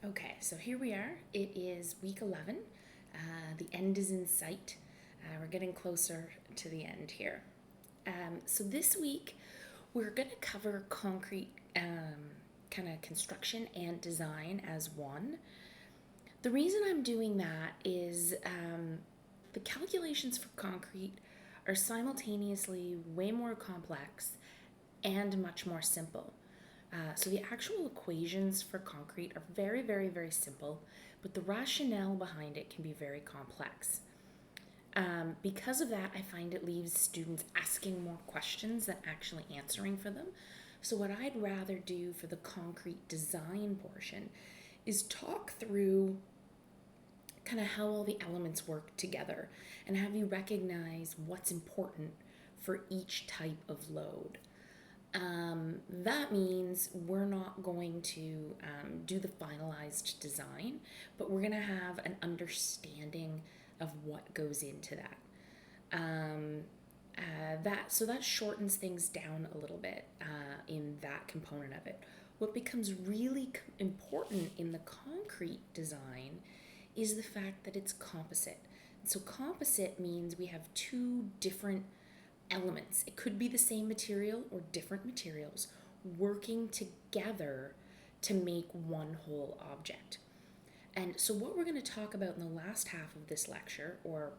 Okay, so here we are. It is week 11. The end is in sight. We're getting closer to the end here. So this week, we're going to cover concrete kind of construction and design as one. The reason I'm doing that is the calculations for concrete are simultaneously way more complex and much more simple. So the actual equations for concrete are very, very, very simple, but the rationale behind it can be very complex. Because of that, I find it leaves students asking more questions than actually answering for them. So what I'd rather do for the concrete design portion is talk through kind of how all the elements work together and have you recognize what's important for each type of load. That means we're not going to do the finalized design, but we're going to have an understanding of what goes into that. So that shortens things down a little bit in that component of it. What becomes really important in the concrete design is the fact that it's composite. So composite means we have two different elements. It could be the same material or different materials working together to make one whole object. And so what we're going to talk about in the last half of this lecture, or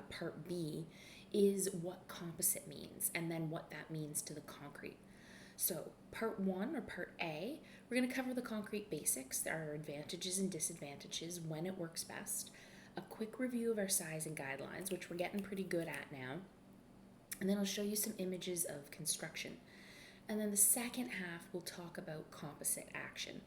part B, is what composite means and then what that means to the concrete. So part 1 or part A, we're going to cover the concrete basics, our advantages and disadvantages, when it works best, a quick review of our size and guidelines, which we're getting pretty good at now, and then I'll show you some images of construction. And then the second half, we'll talk about composite action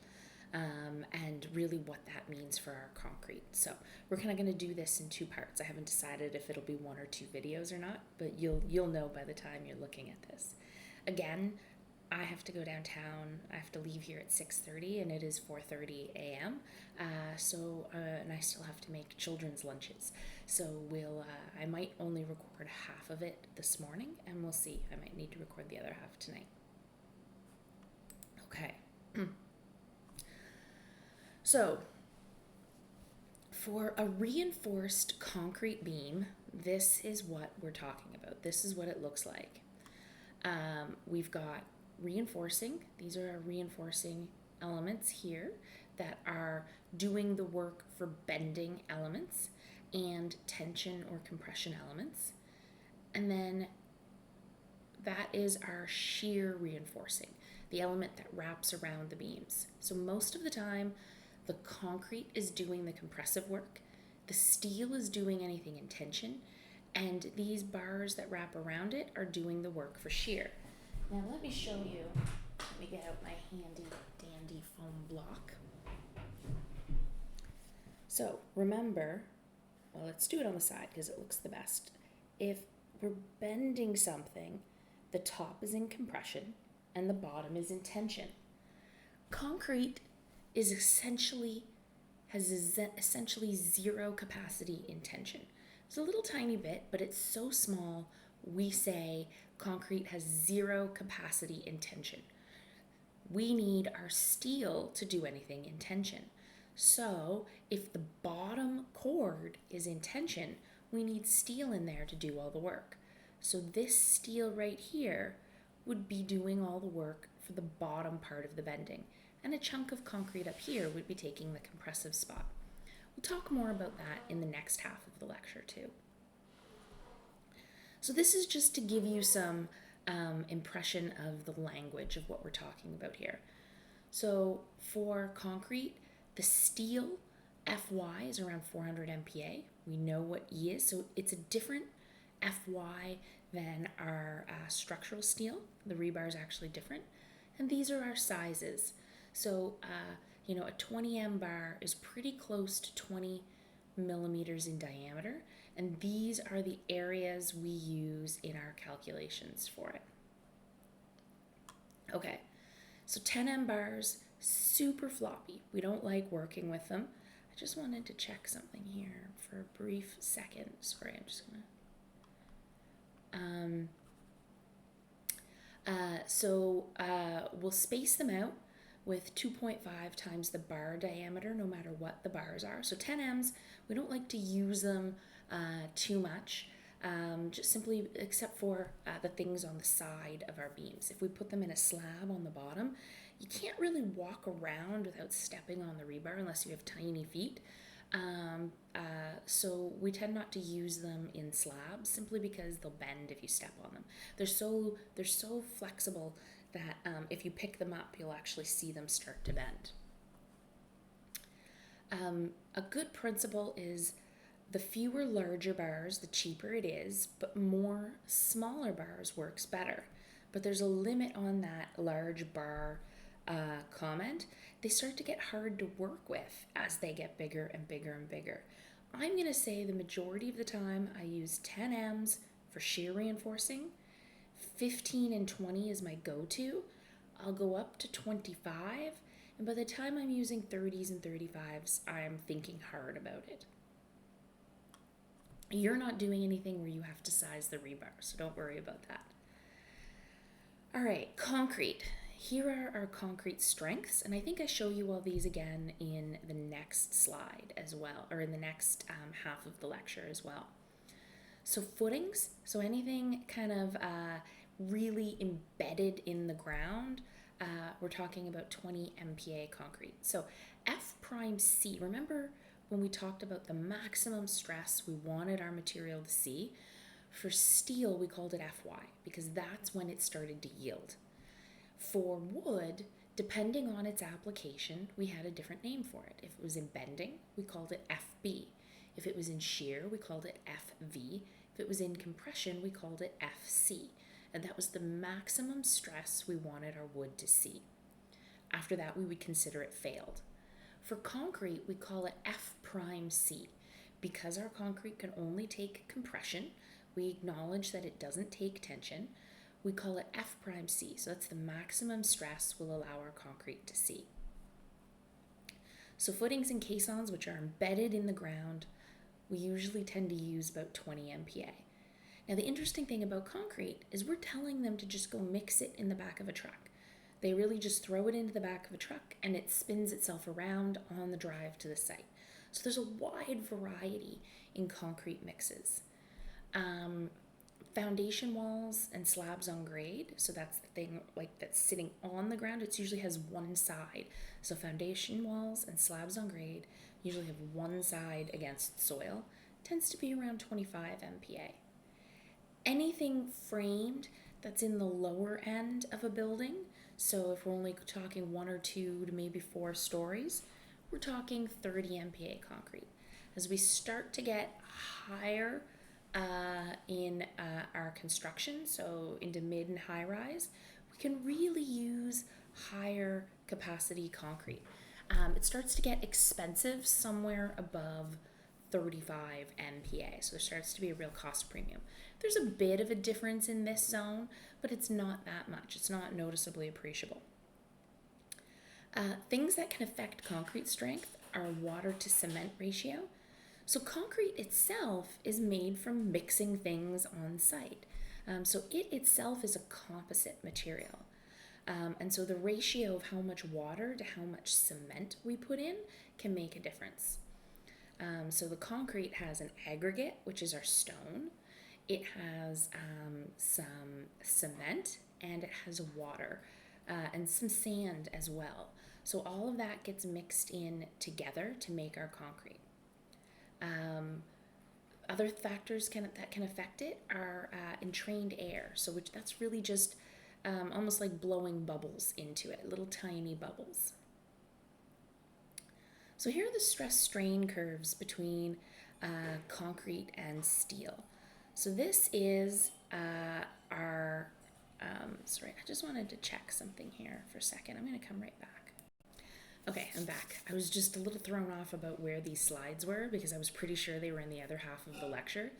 and really what that means for our concrete. So we're kind of going to do this in two parts. I haven't decided if it'll be 1 or 2 videos or not, but you'll know by the time you're looking at this. Again, I have to go downtown. I have to leave here at 6:30, and it is 4:30 a.m. And I still have to make children's lunches. So I might only record half of it this morning, and we'll see. I might need to record the other half tonight. Okay. So, for a reinforced concrete beam, this is what we're talking about. This is what it looks like. We've got reinforcing. These are our reinforcing elements here that are doing the work for bending elements and tension or compression elements. And then that is our shear reinforcing, the element that wraps around the beams. So most of the time, the concrete is doing the compressive work, the steel is doing anything in tension, and these bars that wrap around it are doing the work for shear. Now let me show you, let me get out my handy dandy foam block. So remember, well, let's do it on the side because it looks the best. If we're bending something, the top is in compression and the bottom is in tension. Concrete has essentially zero capacity in tension. It's a little tiny bit, but it's so small, we say concrete has zero capacity in tension. We need our steel to do anything in tension. So if the bottom cord is in tension, we need steel in there to do all the work. So this steel right here would be doing all the work for the bottom part of the bending. And a chunk of concrete up here would be taking the compressive spot. We'll talk more about that in the next half of the lecture too. So this is just to give you some impression of the language of what we're talking about here. So for concrete, the steel Fy is around 400 MPa. We know what E is, so it's a different Fy than our structural steel. The rebar is actually different. And these are our sizes. So, a 20 M bar is pretty close to 20 millimeters in diameter, and these are the areas we use in our calculations for it. Okay, so 10 M bars, super floppy. We don't like working with them. I just wanted to check something here for a brief second. Sorry, I'm just gonna... we'll space them out. with 2.5 times the bar diameter, no matter what the bars are. So 10Ms, we don't like to use them too much, just simply except for the things on the side of our beams. If we put them in a slab on the bottom, you can't really walk around without stepping on the rebar unless you have tiny feet. So we tend not to use them in slabs simply because they'll bend if you step on them. They're so flexible that if you pick them up, you'll actually see them start to bend. A good principle is the fewer larger bars, the cheaper it is, but more smaller bars works better. But there's a limit on that large bar comment. They start to get hard to work with as they get bigger and bigger and bigger. I'm going to say the majority of the time I use 10Ms for shear reinforcing. 15 and 20 is my go-to. I'll go up to 25, and by the time I'm using 30s and 35s, I'm thinking hard about it. You're not doing anything where you have to size the rebar, so don't worry about that. All right, concrete. Here are our concrete strengths, and I think I show you all these again in the next slide as well, or in the next half of the lecture as well. So footings, so anything kind of really embedded in the ground, we're talking about 20 MPa concrete. So F prime C, remember when we talked about the maximum stress we wanted our material to see? For steel, we called it FY because that's when it started to yield. For wood, depending on its application, we had a different name for it. If it was in bending, we called it FB. If it was in shear, we called it FV. If it was in compression, we called it FC. And that was the maximum stress we wanted our wood to see. After that, we would consider it failed. For concrete, we call it F prime C. Because our concrete can only take compression, we acknowledge that it doesn't take tension. We call it F prime C. So that's the maximum stress we'll allow our concrete to see. So footings and caissons, which are embedded in the ground, we usually tend to use about 20 MPa. Now the interesting thing about concrete is we're telling them to just go mix it in the back of a truck. They really just throw it into the back of a truck and it spins itself around on the drive to the site. So there's a wide variety in concrete mixes. Foundation walls and slabs on grade, so that's the thing like that's sitting on the ground. It usually has one side. So foundation walls and slabs on grade usually have one side against soil. Tends to be around 25 MPa. Anything framed that's in the lower end of a building, so if we're only talking 1 or 2 to maybe 4 stories, we're talking 30 MPa concrete. As we start to get higher in our construction, so into mid and high rise, we can really use higher capacity concrete. It starts to get expensive somewhere above 35 MPa, so there starts to be a real cost premium. There's a bit of a difference in this zone, but it's not that much. It's not noticeably appreciable. Things that can affect concrete strength are water to cement ratio. So concrete itself is made from mixing things on site. So it itself is a composite material. And so the ratio of how much water to how much cement we put in can make a difference. So the concrete has an aggregate, which is our stone. It has some cement, and it has water and some sand as well. So all of that gets mixed in together to make our concrete. Other factors that can affect it are entrained air, so that's really just almost like blowing bubbles into it, little tiny bubbles. So here are the stress strain curves between concrete and steel. So this is our, sorry, I just wanted to check something here for a second. I'm going to come right back. Okay, I'm back. I was just a little thrown off about where these slides were because I was pretty sure they were in the other half of the lecture.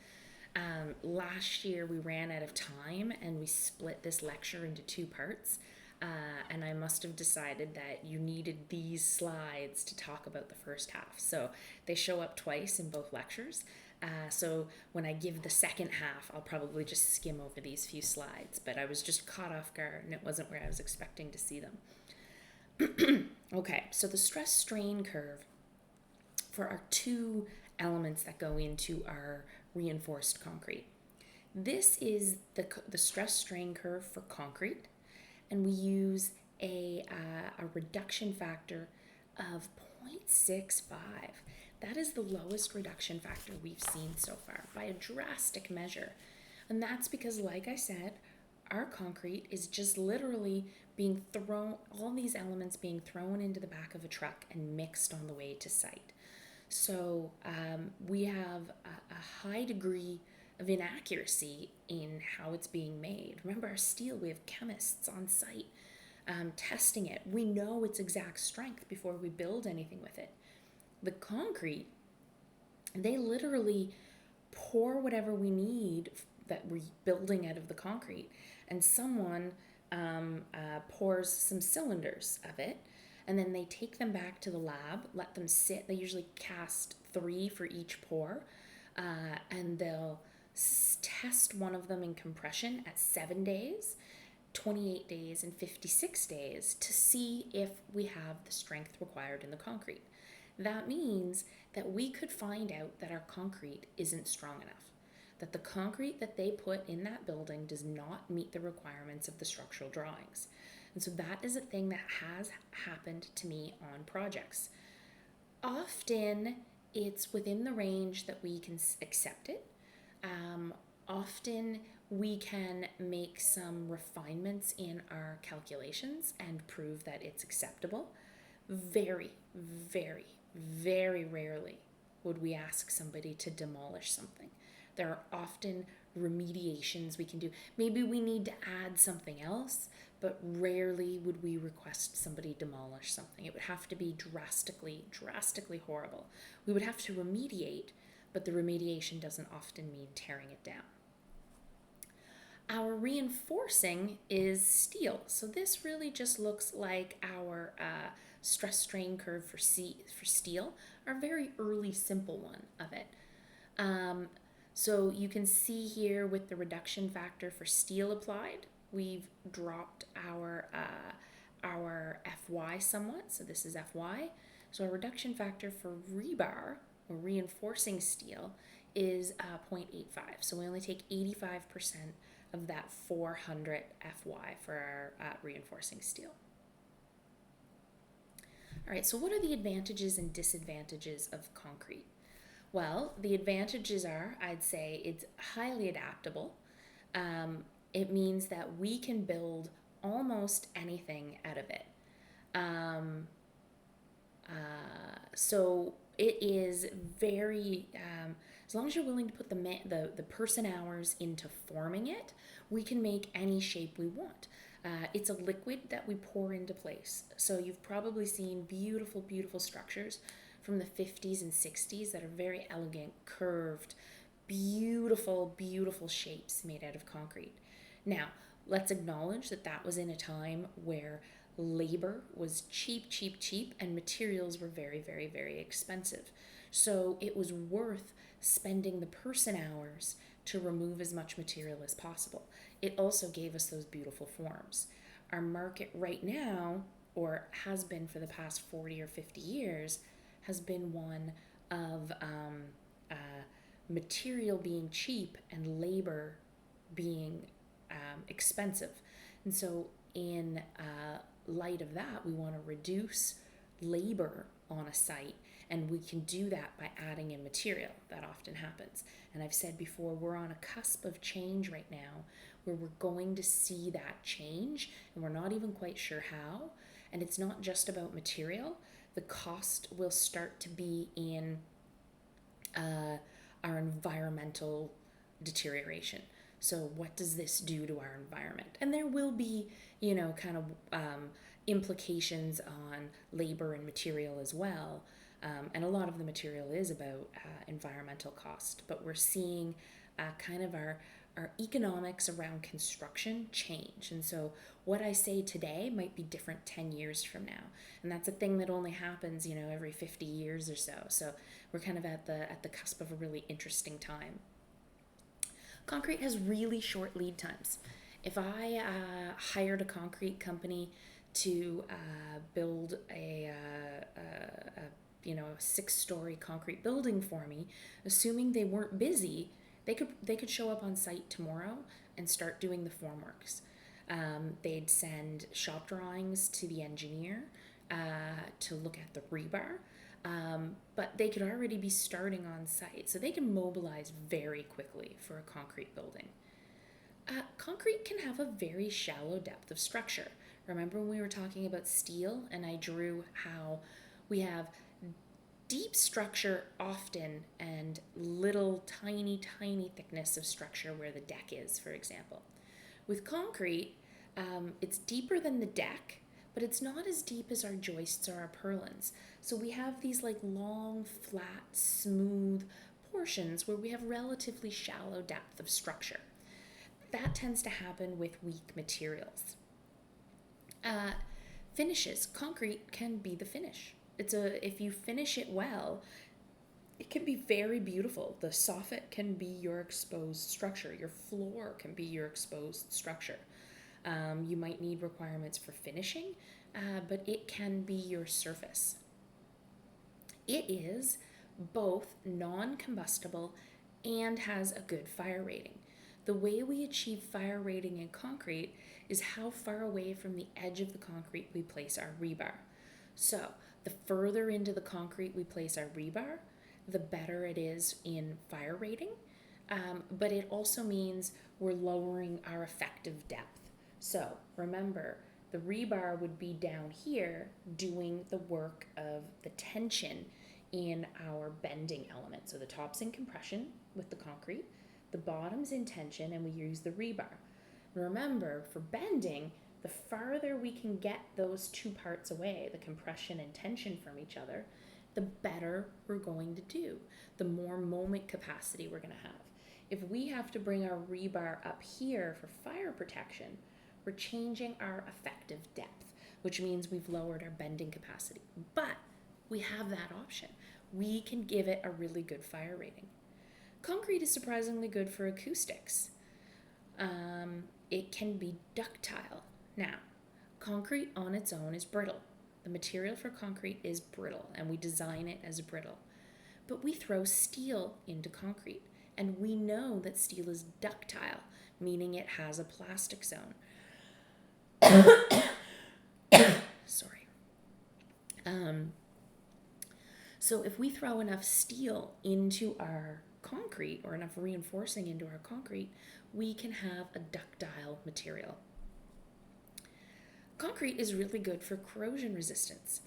Last year we ran out of time and we split this lecture into 2 parts. And I must have decided that you needed these slides to talk about the first half. So they show up twice in both lectures. So when I give the second half, I'll probably just skim over these few slides. But I was just caught off guard and it wasn't where I was expecting to see them. Okay, so the stress strain curve for our two elements that go into our reinforced concrete. This is the stress strain curve for concrete, and we use a reduction factor of 0.65. That is the lowest reduction factor we've seen so far by a drastic measure. And that's because, like I said, our concrete is just literally being thrown, all these elements being thrown into the back of a truck and mixed on the way to site. So we have a high degree of inaccuracy in how it's being made. Remember, our steel, we have chemists on site testing it. We know its exact strength before we build anything with it. The concrete, they literally pour whatever we need that we're building out of the concrete, and someone pours some cylinders of it, and then they take them back to the lab, let them sit. They usually cast 3 for each pour, and they'll test one of them in compression at 7 days, 28 days, and 56 days to see if we have the strength required in the concrete. That means that we could find out that our concrete isn't strong enough, that the concrete that they put in that building does not meet the requirements of the structural drawings. And so that is a thing that has happened to me on projects. Often it's within the range that we can accept it. Often we can make some refinements in our calculations and prove that it's acceptable. Very, very, very rarely would we ask somebody to demolish something. There are often remediations we can do. Maybe we need to add something else, but rarely would we request somebody demolish something. It would have to be drastically, drastically horrible. We would have to remediate, but the remediation doesn't often mean tearing it down. Our reinforcing is steel. So this really just looks like our stress strain curve for steel, our very early simple one of it. So you can see here with the reduction factor for steel applied, we've dropped our FY somewhat. So this is FY. So our reduction factor for rebar, or reinforcing steel, is 0.85. So we only take 85% of that 400 FY for our reinforcing steel. All right, so what are the advantages and disadvantages of concrete? Well, the advantages are, I'd say, it's highly adaptable. It means that we can build almost anything out of it. So it is very, as long as you're willing to put the person hours into forming it, we can make any shape we want. It's a liquid that we pour into place. So you've probably seen beautiful, beautiful structures from the 50s and 60s that are very elegant, curved, beautiful, beautiful shapes made out of concrete. Now, let's acknowledge that that was in a time where labor was cheap, and materials were very, very, very expensive. So it was worth spending the person hours to remove as much material as possible. It also gave us those beautiful forms. Our market right now, or has been for the past 40 or 50 years, has been one of material being cheap and labor being expensive. And so in light of that, we want to reduce labor on a site, and we can do that by adding in material. That often happens. And I've said before, we're on a cusp of change right now where we're going to see that change, and we're not even quite sure how. And it's not just about material. The cost will start to be in our environmental deterioration. So what does this do to our environment? And there will be, kind of implications on labor and material as well. And a lot of the material is about environmental cost. But we're seeing kind of our economics around construction change. And so what I say today might be different 10 years from now. And that's a thing that only happens, every 50 years or so. So we're kind of at the cusp of a really interesting time. Concrete has really short lead times. If I hired a concrete company to build a 6-story concrete building for me, assuming they weren't busy, they could show up on site tomorrow and start doing the formworks. They'd send shop drawings to the engineer to look at the rebar, but they could already be starting on site, so they can mobilize very quickly for a concrete building. Concrete can have a very shallow depth of structure. Remember when we were talking about steel and I drew how we have deep structure often and little tiny thickness of structure where the deck is, for example. With concrete, it's deeper than the deck, but it's not as deep as our joists or our purlins. So we have these like long, flat, smooth portions where we have relatively shallow depth of structure. That tends to happen with weak materials. Finishes. Concrete can be the finish. If you finish it well, it can be very beautiful. The soffit can be your exposed structure. Your floor can be your exposed structure. You might need requirements for finishing, but it can be your surface. It is both non-combustible and has a good fire rating. The way we achieve fire rating in concrete is how far away from the edge of the concrete we place our rebar. So, the further into the concrete we place our rebar, the better it is in fire rating, but it also means we're lowering our effective depth. So, remember, the rebar would be down here doing the work of the tension in our bending element. So the top's in compression with the concrete, the bottom's in tension, and we use the rebar. Remember, for bending, the farther we can get those two parts away, the compression and tension from each other, the better we're going to do, the more moment capacity we're going to have. If we have to bring our rebar up here for fire protection, we're changing our effective depth, which means we've lowered our bending capacity. But we have that option. We can give it a really good fire rating. Concrete is surprisingly good for acoustics. It can be ductile. Now, concrete on its own is brittle. The material for concrete is brittle, and we design it as brittle. But we throw steel into concrete, and we know that steel is ductile, meaning it has a plastic zone. Sorry. So if we throw enough steel into our concrete, or enough reinforcing into our concrete, we can have a ductile material. Concrete is really good for corrosion resistance.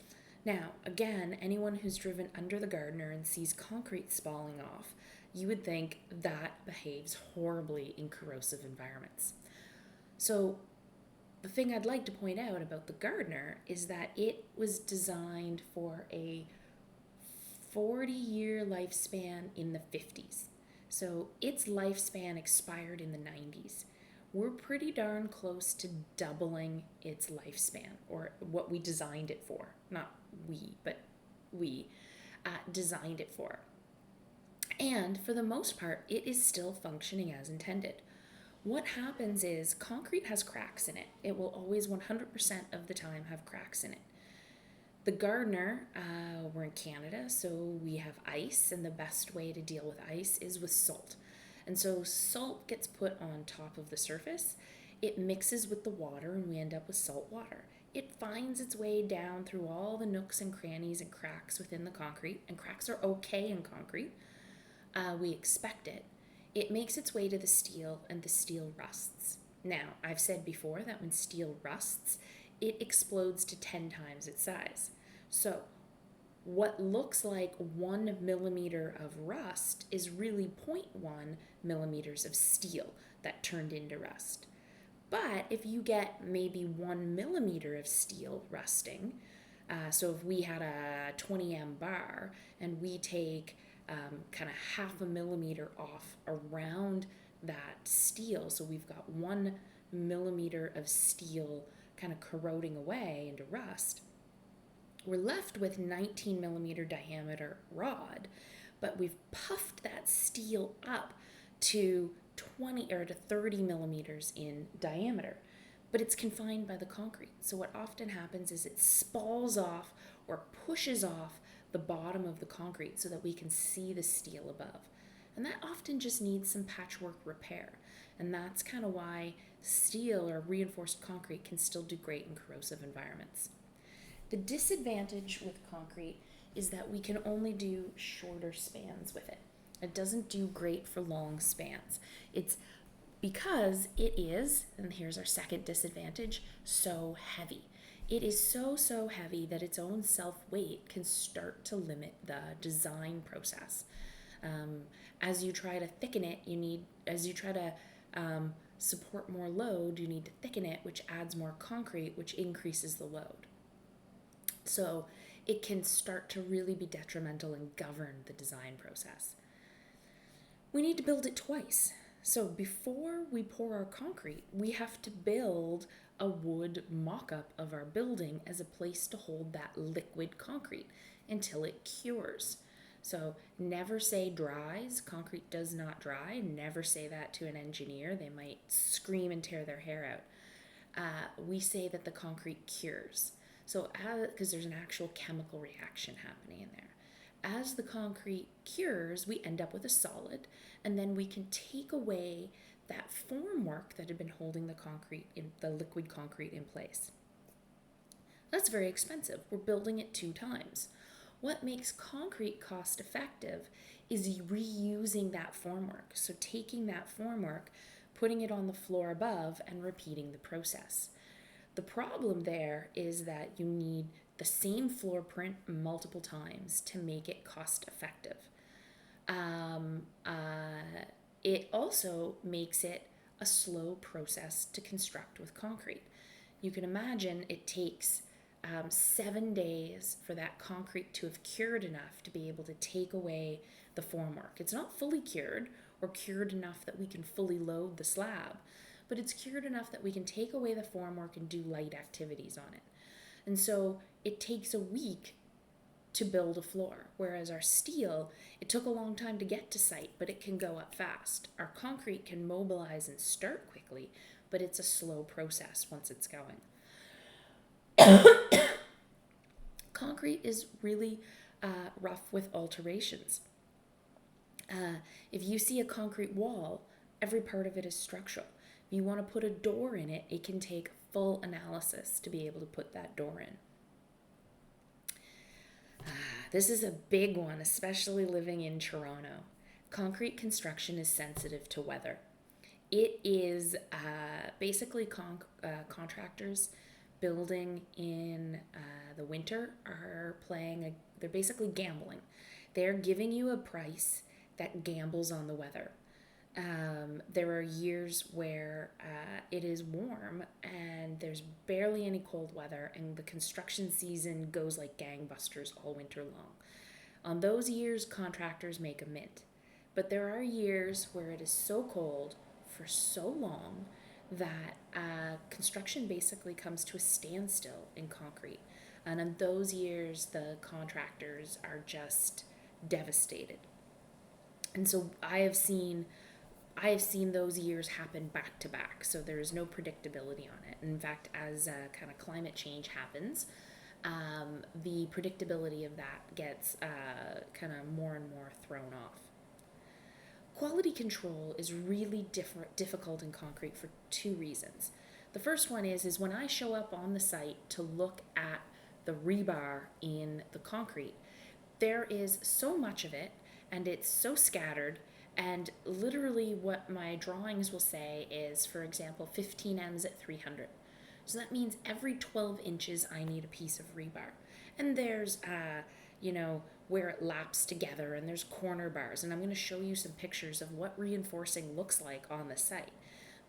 Now, again, anyone who's driven under the Gardner and sees concrete spalling off, you would think that behaves horribly in corrosive environments. So the thing I'd like to point out about the Gardner is that it was designed for a 40-year lifespan in the 50s. So its lifespan expired in the 90s. We're pretty darn close to doubling its lifespan, or what we designed it for. Not we, but we designed it for. And for the most part, it is still functioning as intended. What happens is concrete has cracks in it. It will always 100% of the time have cracks in it. The Gardner, we're in Canada, so we have ice, and the best way to deal with ice is with salt. And so salt gets put on top of the surface, it mixes with the water, and we end up with salt water. It finds its way down through all the nooks and crannies and cracks within the concrete, and cracks are okay in concrete. We expect it. It makes its way to the steel, and the steel rusts. Now, I've said before that when steel rusts, it explodes to 10 times its size. So what looks like 1 millimeter of rust is really 0.1 millimeters of steel that turned into rust. But if you get maybe 1 millimeter of steel rusting, so if we had a 20M bar and we take kind of 0.5 millimeter off around that steel, so we've got 1 millimeter of steel kind of corroding away into rust, we're left with 19 millimeter diameter rod, but we've puffed that steel up to 20 or to 30 millimeters in diameter. but it's confined by the concrete. So what often happens is it spalls off or pushes off the bottom of the concrete so that we can see the steel above. And that often just needs some patchwork repair. And that's kind of why steel or reinforced concrete can still do great in corrosive environments. The disadvantage with concrete is that we can only do shorter spans with it. It doesn't do great for long spans. It's because it is, and here's our second disadvantage, so heavy. It is so heavy that its own self-weight can start to limit the design process. As you try to thicken it, as you try to support more load, you need to thicken it, which adds more concrete, which increases the load. So it can start to really be detrimental and govern the design process. We need to build it twice. So before we pour our concrete, we have to build a wood mock-up of our building as a place to hold that liquid concrete until it cures. So never say dries. Concrete does not dry. Never say that to an engineer. They might scream and tear their hair out. We say that the concrete cures. So because there's an actual chemical reaction happening in there. As the concrete cures, we end up with a solid, and then we can take away that formwork that had been holding the liquid concrete in place. That's very expensive. We're building it 2 times. What makes concrete cost effective is reusing that formwork. So taking that formwork, putting it on the floor above, and repeating the process. The problem there is that you need the same floor print multiple times to make it cost effective. It also makes it a slow process to construct with concrete. You can imagine it takes 7 days for that concrete to have cured enough to be able to take away the formwork. It's not fully cured or cured enough that we can fully load the slab, but it's cured enough that we can take away the formwork and do light activities on it. And so it takes a week to build a floor, whereas our steel, it took a long time to get to site, but it can go up fast. Our concrete can mobilize and start quickly, but it's a slow process once it's going. Concrete is really rough with alterations. If you see a concrete wall, every part of it is structural. If you want to put a door in it, it can take full analysis to be able to put that door in. This is a big one, especially living in Toronto. Concrete construction is sensitive to weather. It is basically contractors building in the winter they're basically gambling. They're giving you a price that gambles on the weather. There are years where it is warm and there's barely any cold weather, and the construction season goes like gangbusters all winter long. On those years, contractors make a mint. But there are years where it is so cold for so long that construction basically comes to a standstill in concrete. And in those years, the contractors are just devastated. And so I have seen those years happen back to back, so there is no predictability on it. In fact, as kind of climate change happens, the predictability of that gets kind of more and more thrown off. Quality control is really difficult in concrete for 2 reasons. The first one is when I show up on the site to look at the rebar in the concrete, there is so much of it, and it's so scattered. And literally what my drawings will say is, for example, 15 M's at 300. So that means every 12 inches I need a piece of rebar. And there's, where it laps together, and there's corner bars. And I'm going to show you some pictures of what reinforcing looks like on the site.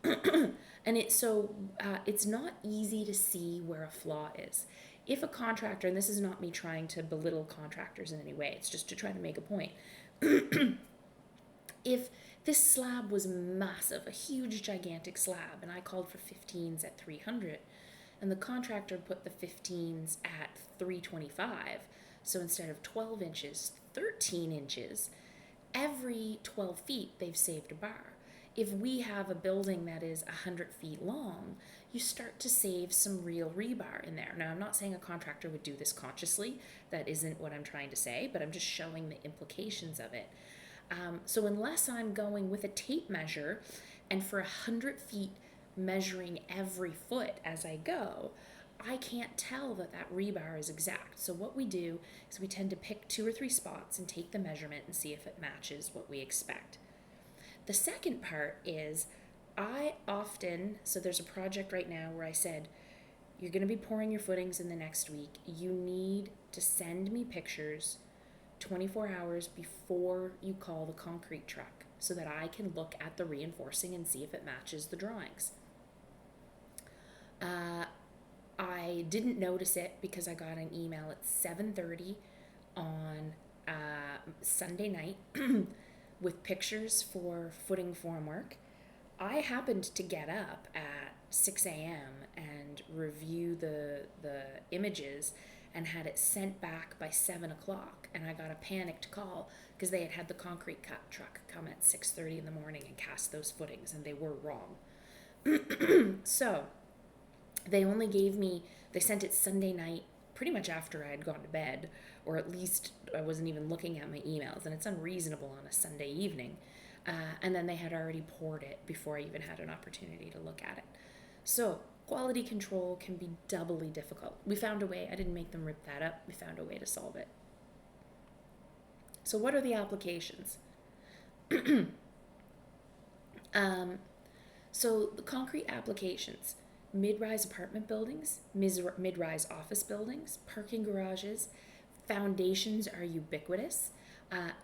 And it's not easy to see where a flaw is. If a contractor, and this is not me trying to belittle contractors in any way, it's just to try to make a point. If this slab was massive, a huge, gigantic slab, and I called for 15s at 300, and the contractor put the 15s at 325, so instead of 12 inches, 13 inches, every 12 feet they've saved a bar. If we have a building that is 100 feet long, you start to save some real rebar in there. Now, I'm not saying a contractor would do this consciously. That isn't what I'm trying to say, but I'm just showing the implications of it. So unless I'm going with a tape measure and for 100 feet measuring every foot as I go, I can't tell that that rebar is exact. So what we do is we tend to pick 2 or 3 spots and take the measurement and see if it matches what we expect. The second part is so there's a project right now where I said, you're going to be pouring your footings in the next week. You need to send me pictures 24 hours before you call the concrete truck so that I can look at the reinforcing and see if it matches the drawings. I didn't notice it because I got an email at 7:30 on Sunday night with pictures for footing formwork. I happened to get up at 6 a.m. and review the images and had it sent back by 7 o'clock. And I got a panicked call because they had the concrete cut truck come at 6:30 in the morning and cast those footings, and they were wrong. So they sent it Sunday night, pretty much after I had gone to bed, or at least I wasn't even looking at my emails, and it's unreasonable on a Sunday evening. And then they had already poured it before I even had an opportunity to look at it. So quality control can be doubly difficult. We found a way. I didn't make them rip that up. We found a way to solve it. So what are the applications? So the concrete applications: mid-rise apartment buildings, mid-rise office buildings, parking garages. Foundations are ubiquitous,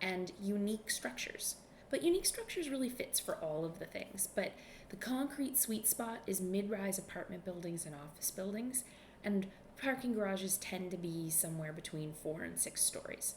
and unique structures. But unique structures really fits for all of the things. But the concrete sweet spot is mid-rise apartment buildings and office buildings, and parking garages tend to be somewhere between 4 and 6 stories.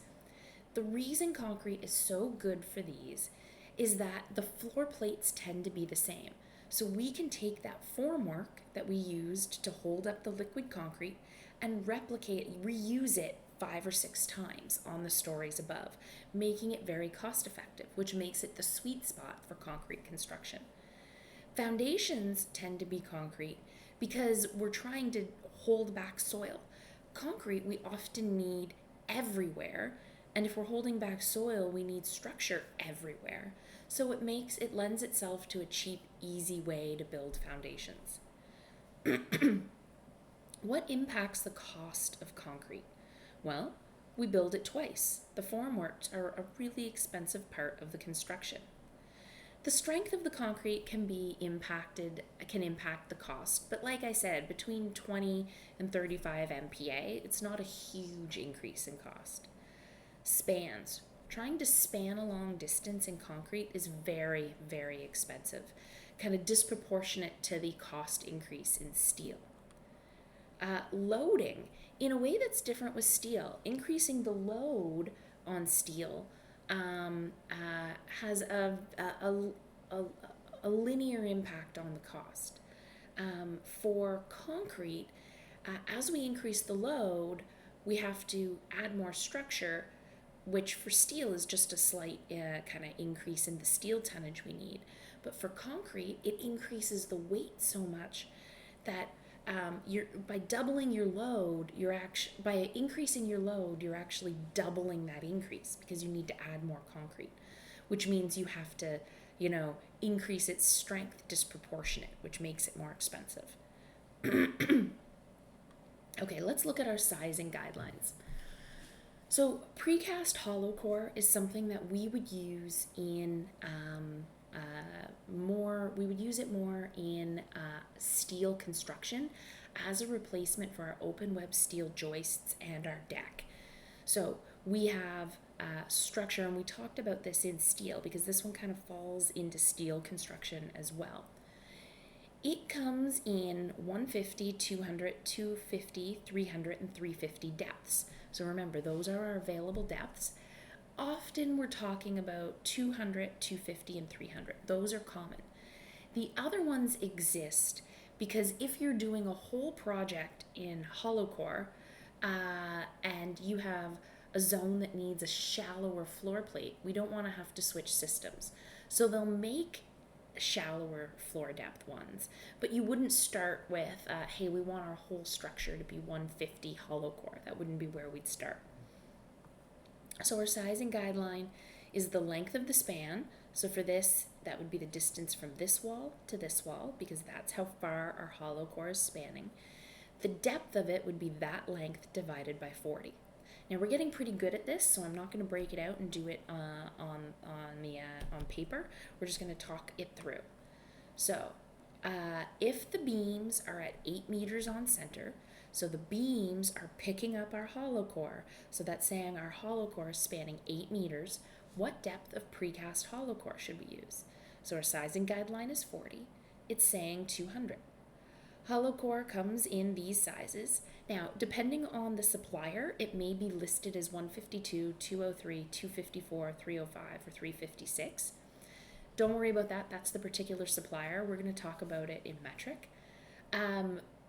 The reason concrete is so good for these is that the floor plates tend to be the same. So we can take that formwork that we used to hold up the liquid concrete and reuse it 5 or 6 times on the stories above, making it very cost effective, which makes it the sweet spot for concrete construction. Foundations tend to be concrete because we're trying to hold back soil. Concrete we often need everywhere, and if we're holding back soil, we need structure everywhere. So it lends itself to a cheap, easy way to build foundations. What impacts the cost of concrete? Well, we build it twice. The formworks are a really expensive part of the construction. The strength of the concrete can impact the cost, but like I said, between 20 and 35 MPa, it's not a huge increase in cost. Spans. Trying to span a long distance in concrete is very, very expensive, kind of disproportionate to the cost increase in steel. Loading, in a way that's different with steel, increasing the load on steel has a linear impact on the cost. For concrete, as we increase the load, we have to add more structure, which for steel is just a slight kind of increase in the steel tonnage we need. But for concrete, it increases the weight so much that by increasing your load, you're actually doubling that increase because you need to add more concrete, which means you have to, increase its strength disproportionate, which makes it more expensive. Okay, let's look at our sizing guidelines. So precast hollow core is something that we would use in more in steel construction as a replacement for our open web steel joists and our deck. So we have structure, and we talked about this in steel because this one kind of falls into steel construction as well. It comes in 150, 200, 250, 300, and 350 depths. So remember, those are our available depths. Often we're talking about 200, 250, and 300. Those are common. The other ones exist because if you're doing a whole project in hollow core and you have a zone that needs a shallower floor plate, we don't want to have to switch systems. So they'll make shallower floor depth ones. But you wouldn't start with, hey, we want our whole structure to be 150 hollow core. That wouldn't be where we'd start. So our sizing guideline is the length of the span. So for this, that would be the distance from this wall to this wall, because that's how far our hollow core is spanning. The depth of it would be that length divided by 40. Now we're getting pretty good at this, so I'm not going to break it out and do it on paper. We're just going to talk it through. So if the beams are at 8 meters on center, so the beams are picking up our hollow core, so that's saying our hollow core is spanning 8 meters, what depth of precast hollow core should we use? So our sizing guideline is 40. It's saying 200. Hollow core comes in these sizes. Now, depending on the supplier, it may be listed as 152, 203, 254, 305, or 356. Don't worry about that. That's the particular supplier. We're going to talk about it in metric.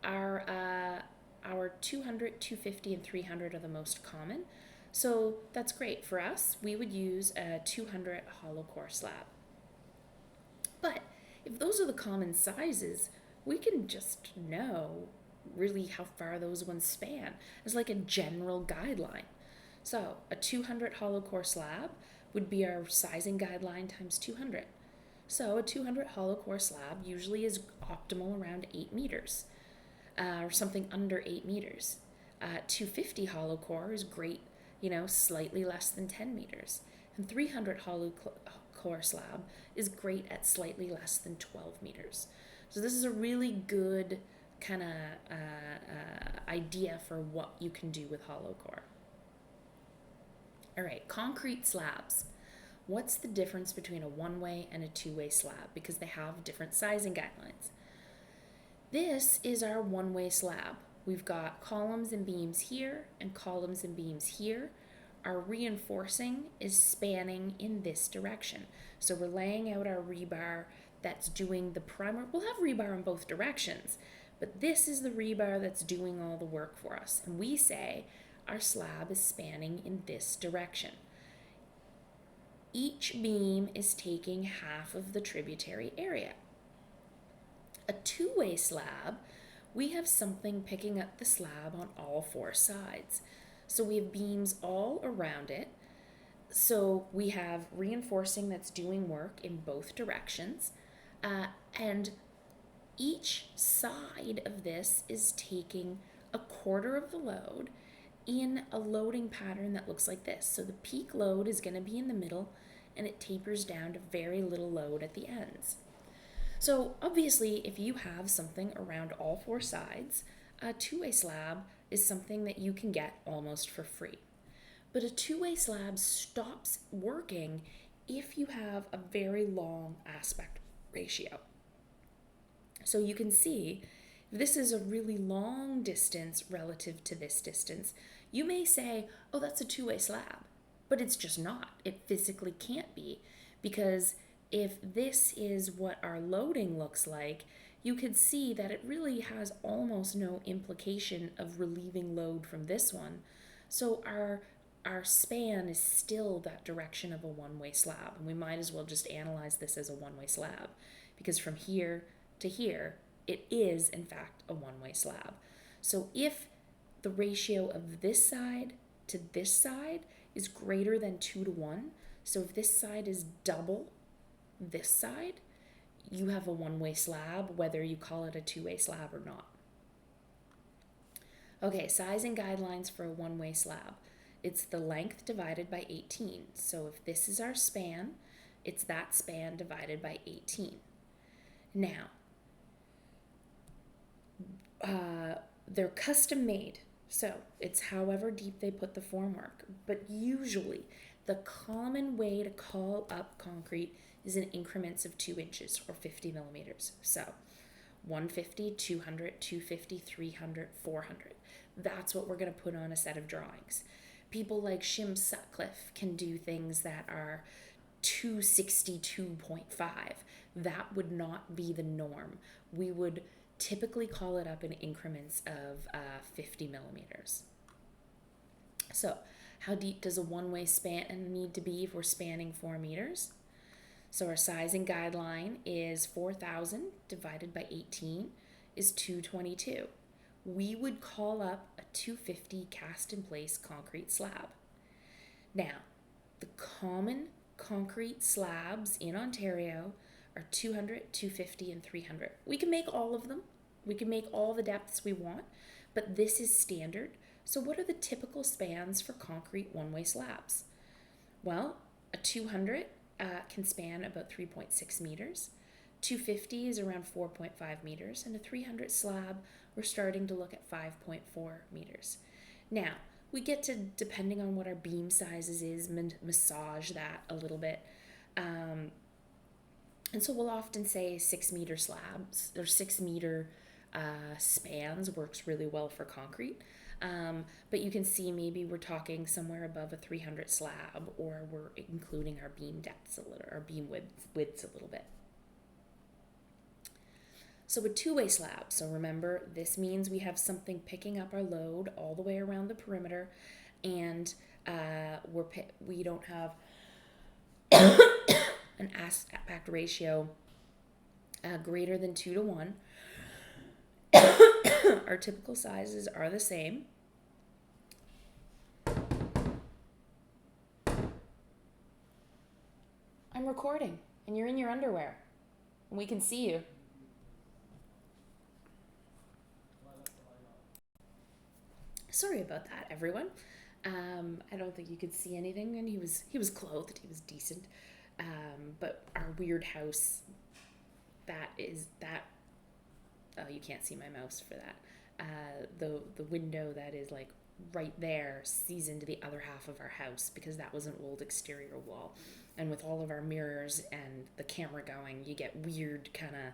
Our 200, 250, and 300 are the most common. So that's great. For us, we would use a 200 hollow core slab. But if those are the common sizes, we can just know really how far those ones span as like a general guideline. So a 200 hollow core slab would be our sizing guideline times 200. So a 200 hollow core slab usually is optimal around 8 meters or something under 8 meters. 250 hollow core is great, slightly less than 10 meters. And 300 hollow core slab is great at slightly less than 12 meters. So this is a really good kind of idea for what you can do with hollow core. All right, concrete slabs. What's the difference between a one-way and a two-way slab? Because they have different sizing guidelines. This is our one-way slab. We've got columns and beams here and columns and beams here. Our reinforcing is spanning in this direction. So we're laying out our rebar that's doing the primer. We'll have rebar in both directions, but this is the rebar that's doing all the work for us. And we say our slab is spanning in this direction. Each beam is taking half of the tributary area. A two-way slab, we have something picking up the slab on all four sides. So we have beams all around it. So we have reinforcing that's doing work in both directions. And each side of this is taking a quarter of the load in a loading pattern that looks like this. So the peak load is going to be in the middle, and it tapers down to very little load at the ends. So obviously, if you have something around all four sides, a two-way slab is something that you can get almost for free. But a two-way slab stops working if you have a very long aspect ratio. So you can see this is a really long distance relative to this distance. You may say, oh, that's a two-way slab, but it's just not. It physically can't be, because if this is what our loading looks like, you could see that it really has almost no implication of relieving load from this one. So our span is still that direction of a one-way slab, and we might as well just analyze this as a one-way slab, because from here to here, it is in fact a one-way slab. So if the ratio of this side to this side is greater than 2:1, so if this side is double this side, you have a one-way slab, whether you call it a two-way slab or not. Okay, sizing guidelines for a one-way slab. It's the length divided by 18. So if this is our span, it's that span divided by 18. Now, they're custom made, so it's however deep they put the formwork. But usually, the common way to call up concrete is in increments of 2 inches or 50 millimeters. So 150, 200, 250, 300, 400. That's what we're going to put on a set of drawings. People like Shim Sutcliffe can do things that are 262.5. That would not be the norm. We would typically call it up in increments of 50 millimeters. So how deep does a one-way span need to be if we're spanning 4 meters? So our sizing guideline is 4,000 divided by 18 is 222. We would call up a 250 cast in place concrete slab. Now, the common concrete slabs in Ontario are 200, 250, and 300. We can make all of them. We can make all the depths we want, but this is standard. So what are the typical spans for concrete one-way slabs? Well, a 200 can span about 3.6 meters. 250 is around 4.5 meters, and a 300 slab, we're starting to look at 5.4 meters. Now, we get to, depending on what our beam sizes is, massage that a little bit. And so we'll often say 6-meter slabs or 6-meter spans works really well for concrete. But you can see maybe we're talking somewhere above a 300 slab, or we're including our beam depths a little, our beam widths a little bit. So a two-way slab, so remember, this means we have something picking up our load all the way around the perimeter, and we don't have an aspect ratio greater than 2 to 1. Our typical sizes are the same. I'm recording, and you're in your underwear, and we can see you. Sorry about that, everyone. I don't think you could see anything, and he was clothed. He was decent, but our weird house, oh, you can't see my mouse for that. The window that is like right there sees into the other half of our house, because that was an old exterior wall, and with all of our mirrors and the camera going, you get weird kind of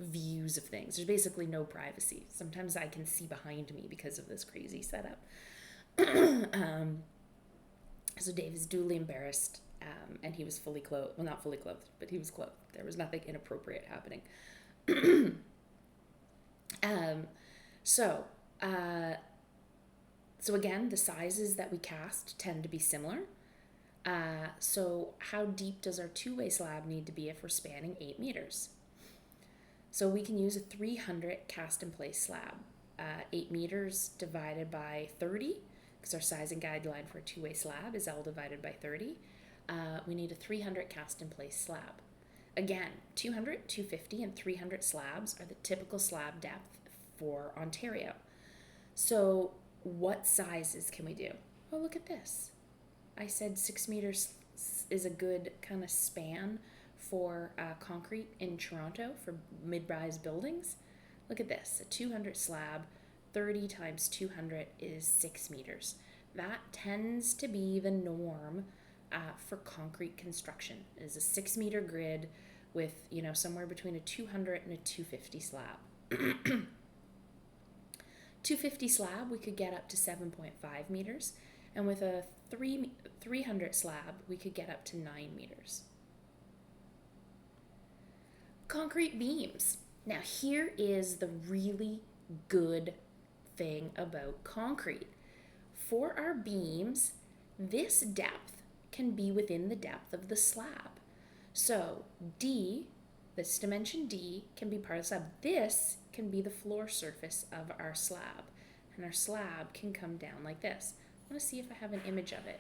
views of things. There's basically no privacy. Sometimes I can see behind me because of this crazy setup. So Dave is duly embarrassed, and he was fully clothed. Well, not fully clothed, but he was clothed. There was nothing inappropriate happening. So again, the sizes that we cast tend to be similar. So how deep does our two-way slab need to be if we're spanning 8 meters? So we can use a 300 cast in place slab. 8 meters divided by 30, because our sizing guideline for a two-way slab is L divided by 30. We need a 300 cast in place slab. Again, 200, 250, and 300 slabs are the typical slab depth for Ontario. So what sizes can we do? Oh, look at this. I said 6 meters is a good kind of span for concrete in Toronto for mid-rise buildings. Look at this, a 200 slab, 30 times 200 is 6 meters. That tends to be the norm for concrete construction. It is a 6-meter grid with, somewhere between a 200 and a 250 slab. 250 slab, we could get up to 7.5 meters, and with a 300 slab, we could get up to 9 meters. Concrete beams. Now here is the really good thing about concrete. For our beams, this depth can be within the depth of the slab. So D, this dimension D, can be part of the slab. This can be the floor surface of our slab, and our slab can come down like this. I want to see if I have an image of it.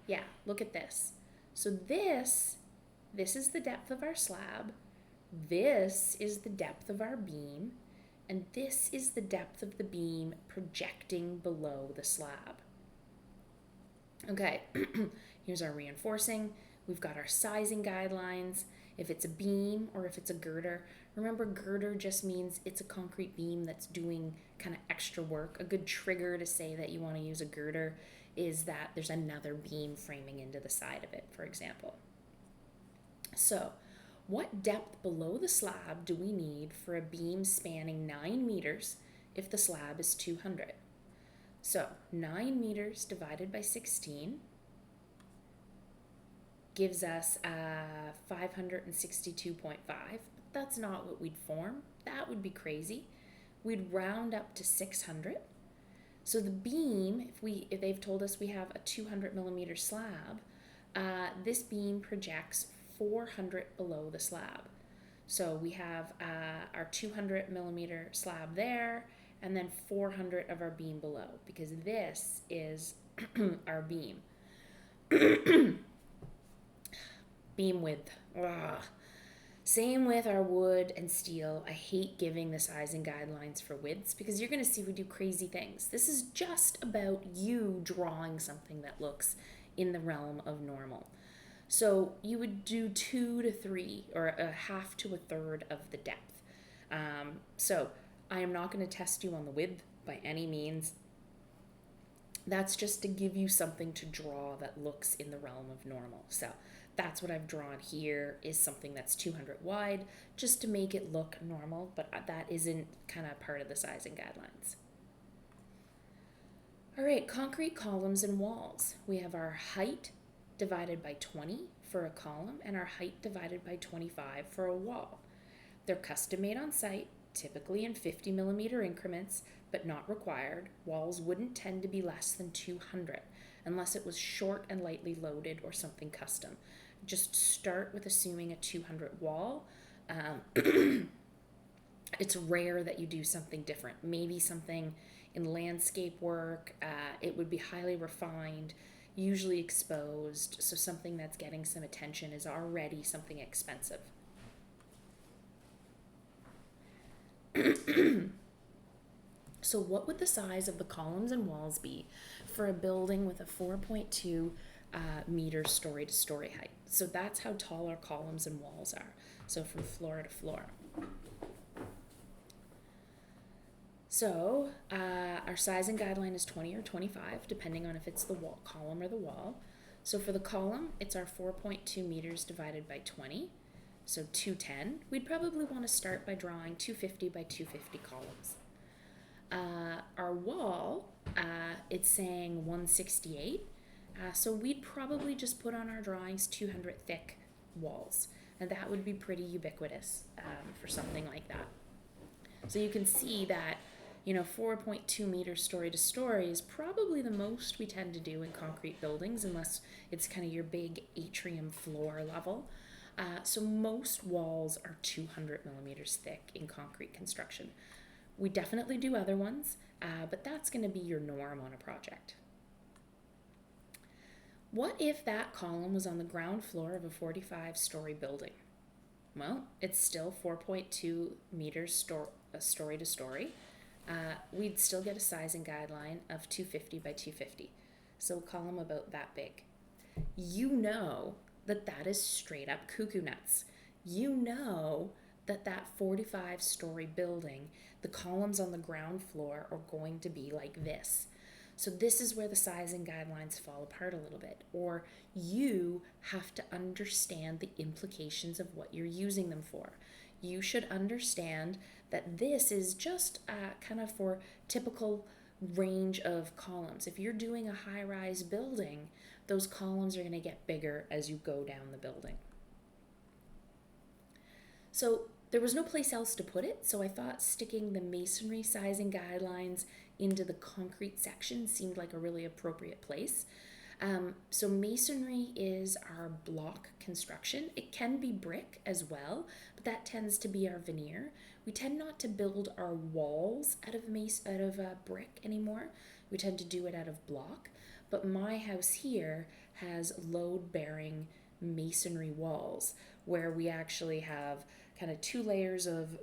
Yeah, look at this. So this is the depth of our slab. This is the depth of our beam, and this is the depth of the beam projecting below the slab. Okay, here's our reinforcing. We've got our sizing guidelines. If it's a beam or if it's a girder, remember girder just means it's a concrete beam that's doing kind of extra work. A good trigger to say that you want to use a girder is that there's another beam framing into the side of it, for example. So, what depth below the slab do we need for a beam spanning 9 meters if the slab is 200? So 9 meters divided by 16 gives us 562.5. But that's not what we'd form. That would be crazy. We'd round up to 600. So the beam, if they've told us we have a 200 millimeter slab, this beam projects 400 below the slab. So we have our 200 millimeter slab there, and then 400 of our beam below, because this is our beam. Beam width. Ugh. Same with our wood and steel. I hate giving the sizing guidelines for widths because you're going to see we do crazy things. This is just about you drawing something that looks in the realm of normal. So you would do 2 to 3 or a half to a third of the depth. So I am not going to test you on the width by any means. That's just to give you something to draw that looks in the realm of normal. So that's what I've drawn here, is something that's 200 wide, just to make it look normal, but that isn't kind of part of the sizing guidelines. All right, concrete columns and walls. We have our height divided by 20 for a column and our height divided by 25 for a wall. They're custom made on site, typically in 50 millimeter increments, but not required. Walls wouldn't tend to be less than 200 unless it was short and lightly loaded or something custom. Just start with assuming a 200 wall. It's rare that you do something different. Maybe something in landscape work. It would be highly refined, usually exposed, so something that's getting some attention is already something expensive. So what would the size of the columns and walls be for a building with a 4.2 meter story to story height? So that's how tall our columns and walls are. So from floor to floor. So our sizing guideline is 20 or 25, depending on if it's the wall, column or the wall. So for the column, it's our 4.2 meters divided by 20. So 210. We'd probably want to start by drawing 250 by 250 columns. Our wall, it's saying 168. So we'd probably just put on our drawings 200 thick walls. And that would be pretty ubiquitous for something like that. So you can see that, 4.2 meters story to story is probably the most we tend to do in concrete buildings, unless it's kind of your big atrium floor level. So most walls are 200 millimeters thick in concrete construction. We definitely do other ones, but that's going to be your norm on a project. What if that column was on the ground floor of a 45-story building? Well, it's still 4.2 meters story to story. We'd still get a sizing guideline of 250 by 250. So a column about that big. You know that is straight up cuckoo nuts. You know that 45-story building, the columns on the ground floor are going to be like this. So this is where the sizing guidelines fall apart a little bit, or you have to understand the implications of what you're using them for. You should understand that this is just kind of for typical range of columns. If you're doing a high-rise building, those columns are going to get bigger as you go down the building. So there was no place else to put it, so I thought sticking the masonry sizing guidelines into the concrete section seemed like a really appropriate place. So masonry is our block construction. It can be brick as well, but that tends to be our veneer. We tend not to build our walls out of brick anymore. We tend to do it out of block. But my house here has load-bearing masonry walls where we actually have kind of 2 layers of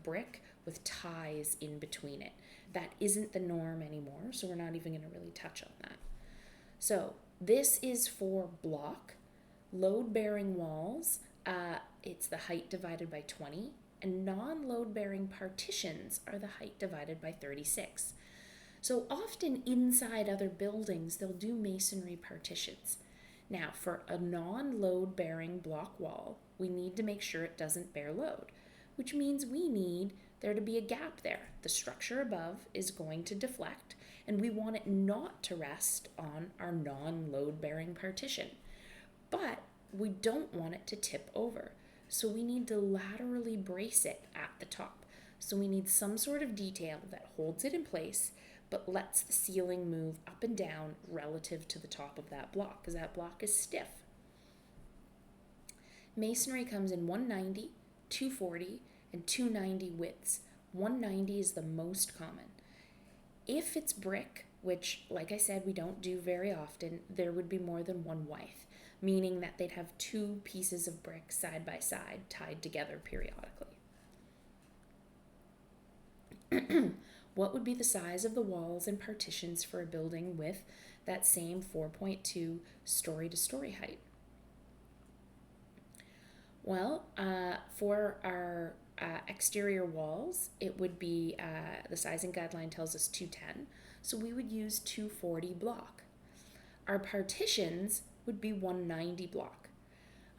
brick with ties in between it. That isn't the norm anymore, so we're not even going to really touch on that. So this is for block. Load-bearing walls, it's the height divided by 20, and non-load-bearing partitions are the height divided by 36. So often inside other buildings, they'll do masonry partitions. Now, for a non-load-bearing block wall, we need to make sure it doesn't bear load, which means we need there to be a gap there. The structure above is going to deflect, and we want it not to rest on our non-load-bearing partition. But we don't want it to tip over, so we need to laterally brace it at the top. So we need some sort of detail that holds it in place, but lets the ceiling move up and down relative to the top of that block, because that block is stiff. Masonry comes in 190, 240, and 290 widths. 190 is the most common. If it's brick, which, like I said, we don't do very often, there would be more than one width, meaning that they'd have two pieces of brick side by side tied together periodically. What would be the size of the walls and partitions for a building with that same 4.2 story to story height? Well, for our exterior walls, it would be, the sizing guideline tells us 210, so we would use 240 block. Our partitions would be 190 block.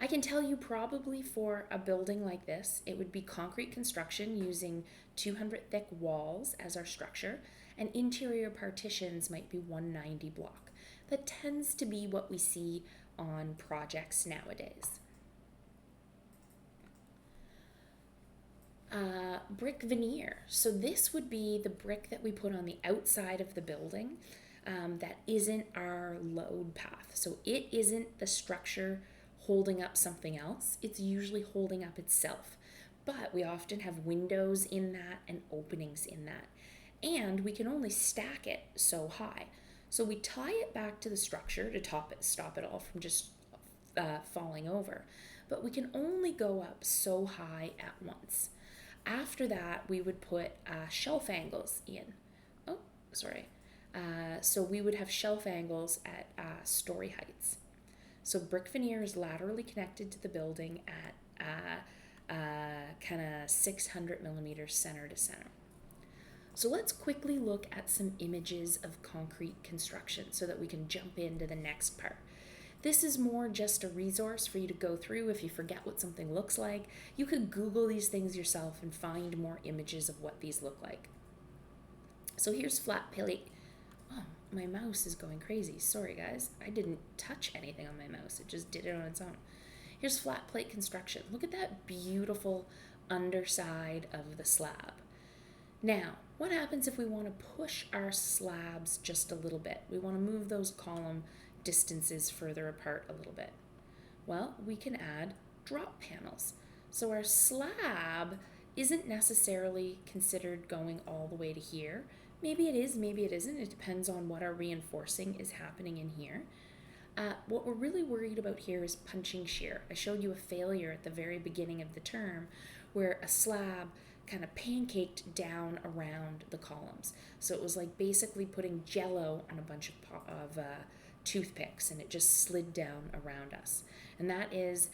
I can tell you probably for a building like this, it would be concrete construction using 200 thick walls as our structure, and interior partitions might be 190 block. That tends to be what we see on projects nowadays. Brick veneer. So this would be the brick that we put on the outside of the building that isn't our load path. So it isn't the structure holding up something else. It's usually holding up itself. But we often have windows in that and openings in that. And we can only stack it so high. So we tie it back to the structure to stop it all from just falling over. But we can only go up so high at once. After that, we would put shelf angles in. So we would have shelf angles at story heights. So brick veneer is laterally connected to the building at kind of 600 millimeters center to center. So let's quickly look at some images of concrete construction so that we can jump into the next part. This is more just a resource for you to go through if you forget what something looks like. You could Google these things yourself and find more images of what these look like. So here's flat plate. Oh, my mouse is going crazy. Sorry guys, I didn't touch anything on my mouse. It just did it on its own. Here's flat plate construction. Look at that beautiful underside of the slab. Now, what happens if we want to push our slabs just a little bit? We want to move those column distances further apart a little bit. Well, we can add drop panels. So our slab isn't necessarily considered going all the way to here. Maybe it is, maybe it isn't. It depends on what our reinforcing is happening in here. What we're really worried about here is punching shear. I showed you a failure at the very beginning of the term where a slab kind of pancaked down around the columns. So it was like basically putting jello on a bunch of toothpicks, and it just slid down around us. And that is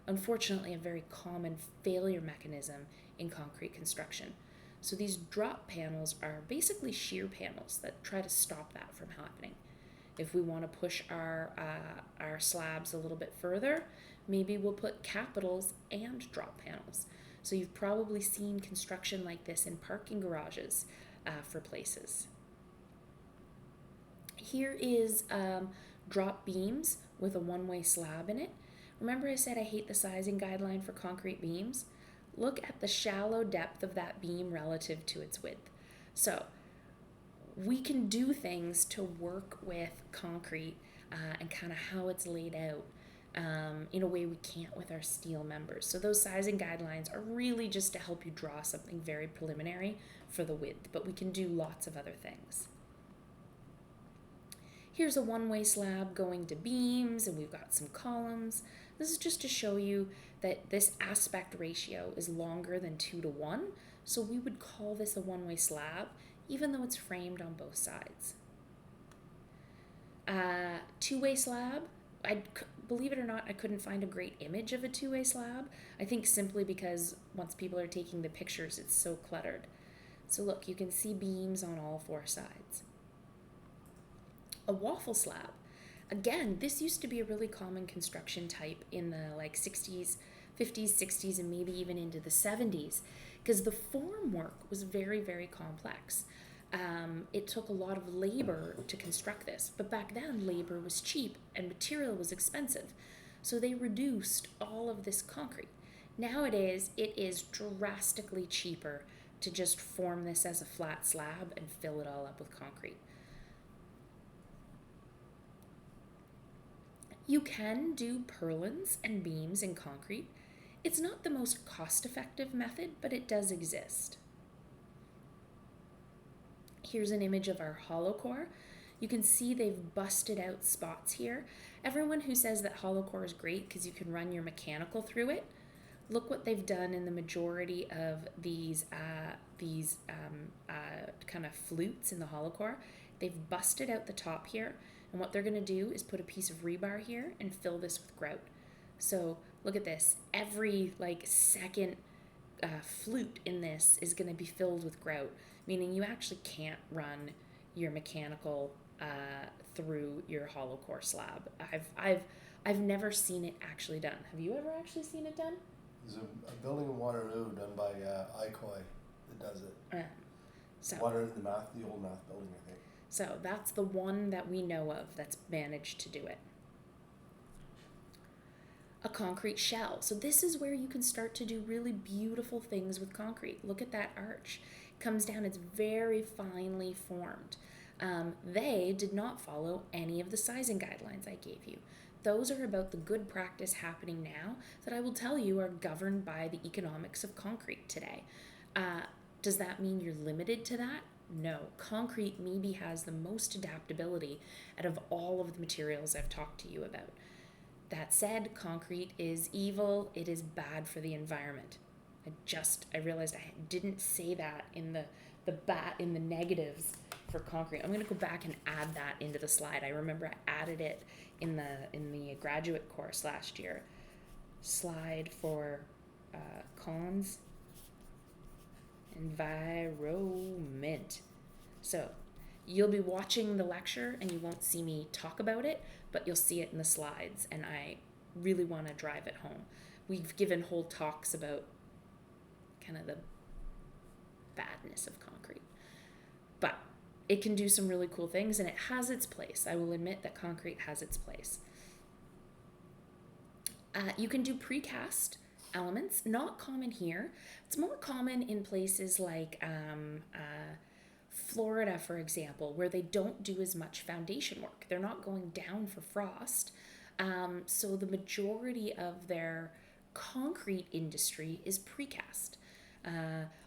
unfortunately a very common failure mechanism in concrete construction. So these drop panels are basically shear panels that try to stop that from happening. If we want to push our slabs a little bit further, maybe we'll put capitals and drop panels. So you've probably seen construction like this in parking garages for places. Here is drop beams with a one-way slab in it. Remember I said I hate the sizing guideline for concrete beams? Look at the shallow depth of that beam relative to its width. So we can do things to work with concrete and kind of how it's laid out in a way we can't with our steel members. So those sizing guidelines are really just to help you draw something very preliminary for the width, but we can do lots of other things. Here's a one-way slab going to beams, and we've got some columns. This is just to show you that this aspect ratio is longer than 2:1, so we would call this a one-way slab, even though it's framed on both sides. Two-way slab, believe it or not, I couldn't find a great image of a two-way slab. I think simply because once people are taking the pictures, it's so cluttered. So look, you can see beams on all four sides. A waffle slab. Again, this used to be a really common construction type in the 60s, 50s, 60s, and maybe even into the 70s, because the form work was very, very complex. It took a lot of labor to construct this, but back then labor was cheap and material was expensive, so they reduced all of this concrete. Nowadays, it is drastically cheaper to just form this as a flat slab and fill it all up with concrete. You can do purlins and beams in concrete. It's not the most cost-effective method, but it does exist. Here's an image of our hollow core. You can see they've busted out spots here. Everyone who says that hollow core is great because you can run your mechanical through it, look what they've done in the majority of these kind of flutes in the hollow core. They've busted out the top here, and what they're going to do is put a piece of rebar here and fill this with grout. So look at this. Every second flute in this is going to be filled with grout, meaning you actually can't run your mechanical through your hollow core slab. I've never seen it actually done. Have you ever actually seen it done? There's a building in Waterloo done by ICOI that does it. So Waterloo, the old math building, I think. So that's the one that we know of that's managed to do it. A concrete shell. So this is where you can start to do really beautiful things with concrete. Look at that arch. It comes down, it's very finely formed. They did not follow any of the sizing guidelines I gave you. Those are about the good practice happening now that I will tell you are governed by the economics of concrete today. Does that mean you're limited to that? No. Concrete maybe has the most adaptability out of all of the materials I've talked to you about. That said, concrete is evil. It is bad for the environment. I realized I didn't say that in the negatives for concrete. I'm going to go back and add that into the slide. I remember I added it in the graduate course last year. Slide for cons, environment. So you'll be watching the lecture and you won't see me talk about it, but you'll see it in the slides, and I really want to drive it home. We've given whole talks about kind of the badness of concrete, but it can do some really cool things, and it has its place. I will admit that concrete has its place. You can do precast elements, not common here. It's more common in places like Florida, for example, where they don't do as much foundation work. They're not going down for frost. So the majority of their concrete industry is precast.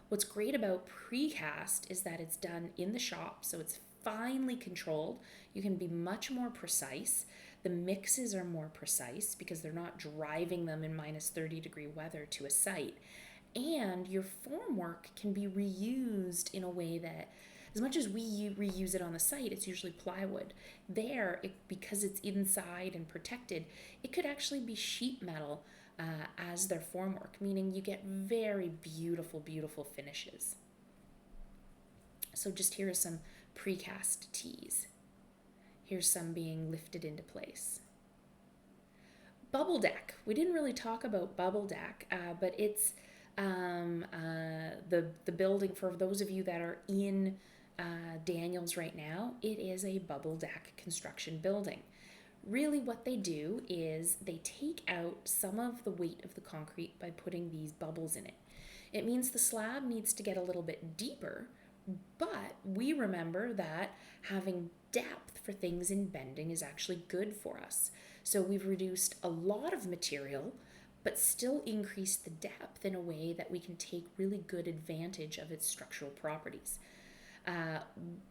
What's great about precast is that it's done in the shop, so it's finely controlled. You can be much more precise. The mixes are more precise because they're not driving them in minus 30-degree weather to a site. And your formwork can be reused in a way that, as much as we reuse it on the site, it's usually plywood. There, because it's inside and protected, it could actually be sheet metal as their formwork, meaning you get very beautiful, beautiful finishes. So just here are some precast tees. Here's some being lifted into place. Bubble deck. We didn't really talk about bubble deck, but it's the building, for those of you that are in Daniels right now, it is a bubble deck construction building. Really what they do is they take out some of the weight of the concrete by putting these bubbles in it. It means the slab needs to get a little bit deeper, but we remember that having depth for things in bending is actually good for us. So we've reduced a lot of material, but still increased the depth in a way that we can take really good advantage of its structural properties.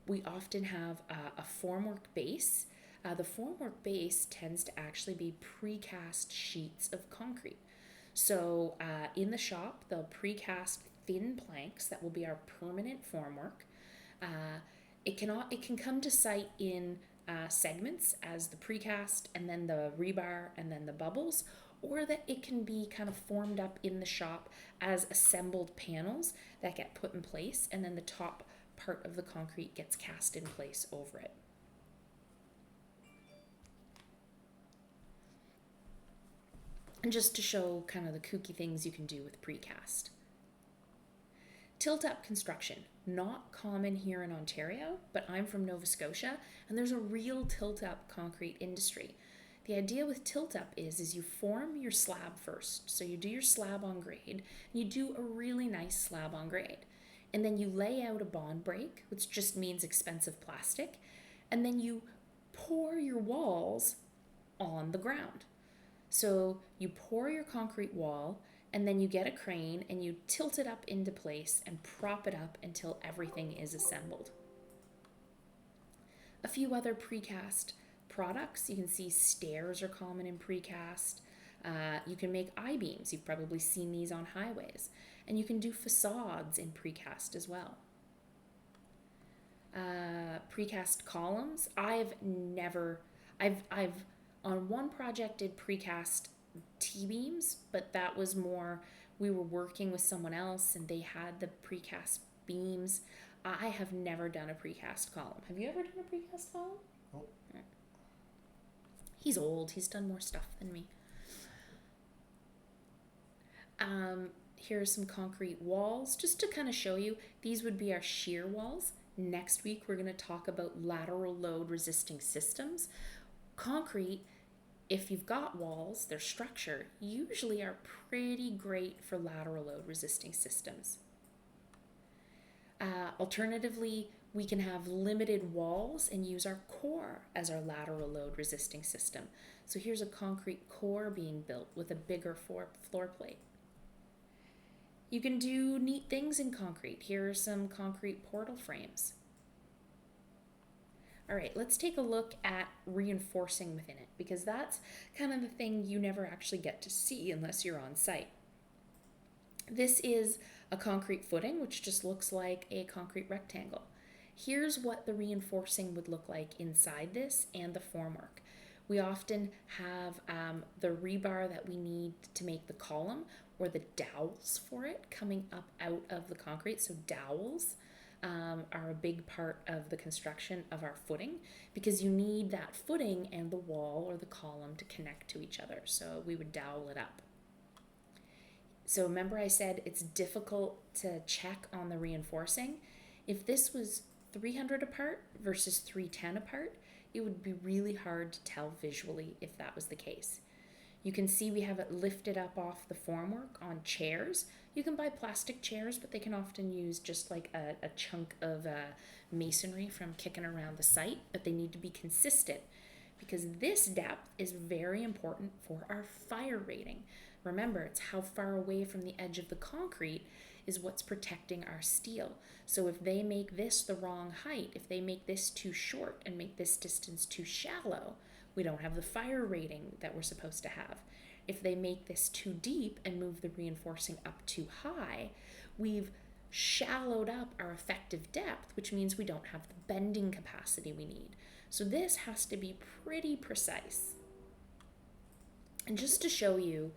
We often have a formwork base. The formwork base tends to actually be precast sheets of concrete. So in the shop, they'll precast thin planks that will be our permanent formwork. It can come to site in segments as the precast and then the rebar and then the bubbles, or that it can be kind of formed up in the shop as assembled panels that get put in place, and then the top part of the concrete gets cast in place over it. And just to show kind of the kooky things you can do with precast. Tilt-up construction, not common here in Ontario, but I'm from Nova Scotia, and there's a real tilt-up concrete industry. The idea with tilt-up is you form your slab first. So you do your slab on grade, and you do a really nice slab on grade. And then you lay out a bond break, which just means expensive plastic, and then you pour your walls on the ground. So you pour your concrete wall, and then you get a crane and you tilt it up into place and prop it up until everything is assembled. A few other precast products. You can see stairs are common in precast. You can make I-beams. You've probably seen these on highways. And you can do facades in precast as well. Precast columns. I've on one project did precast T-beams, but that was more, we were working with someone else and they had the precast beams. I have never done a precast column. Have you ever done a precast column? Nope. He's old. He's done more stuff than me. Here are some concrete walls, just to kind of show you. These would be our shear walls. Next week, we're going to talk about lateral load resisting systems. Concrete, if you've got walls, their structure usually are pretty great for lateral load resisting systems. Alternatively, we can have limited walls and use our core as our lateral load resisting system. So here's a concrete core being built with a bigger floor plate. You can do neat things in concrete. Here are some concrete portal frames. All right, let's take a look at reinforcing within it, because that's kind of the thing you never actually get to see unless you're on site. This is a concrete footing, which just looks like a concrete rectangle. Here's what the reinforcing would look like inside this and the formwork. We often have the rebar that we need to make the column, or the dowels for it coming up out of the concrete. So dowels are a big part of the construction of our footing, because you need that footing and the wall or the column to connect to each other. So we would dowel it up. So remember I said it's difficult to check on the reinforcing. If this was 300 apart versus 310 apart, it would be really hard to tell visually if that was the case. You can see we have it lifted up off the formwork on chairs. You can buy plastic chairs, but they can often use just like a chunk of masonry from kicking around the site, but they need to be consistent, because this depth is very important for our fire rating. Remember, it's how far away from the edge of the concrete is what's protecting our steel. So if they make this the wrong height, if they make this too short and make this distance too shallow, we don't have the fire rating that we're supposed to have. If they make this too deep and move the reinforcing up too high, we've shallowed up our effective depth, which means we don't have the bending capacity we need. So this has to be pretty precise. And just to show you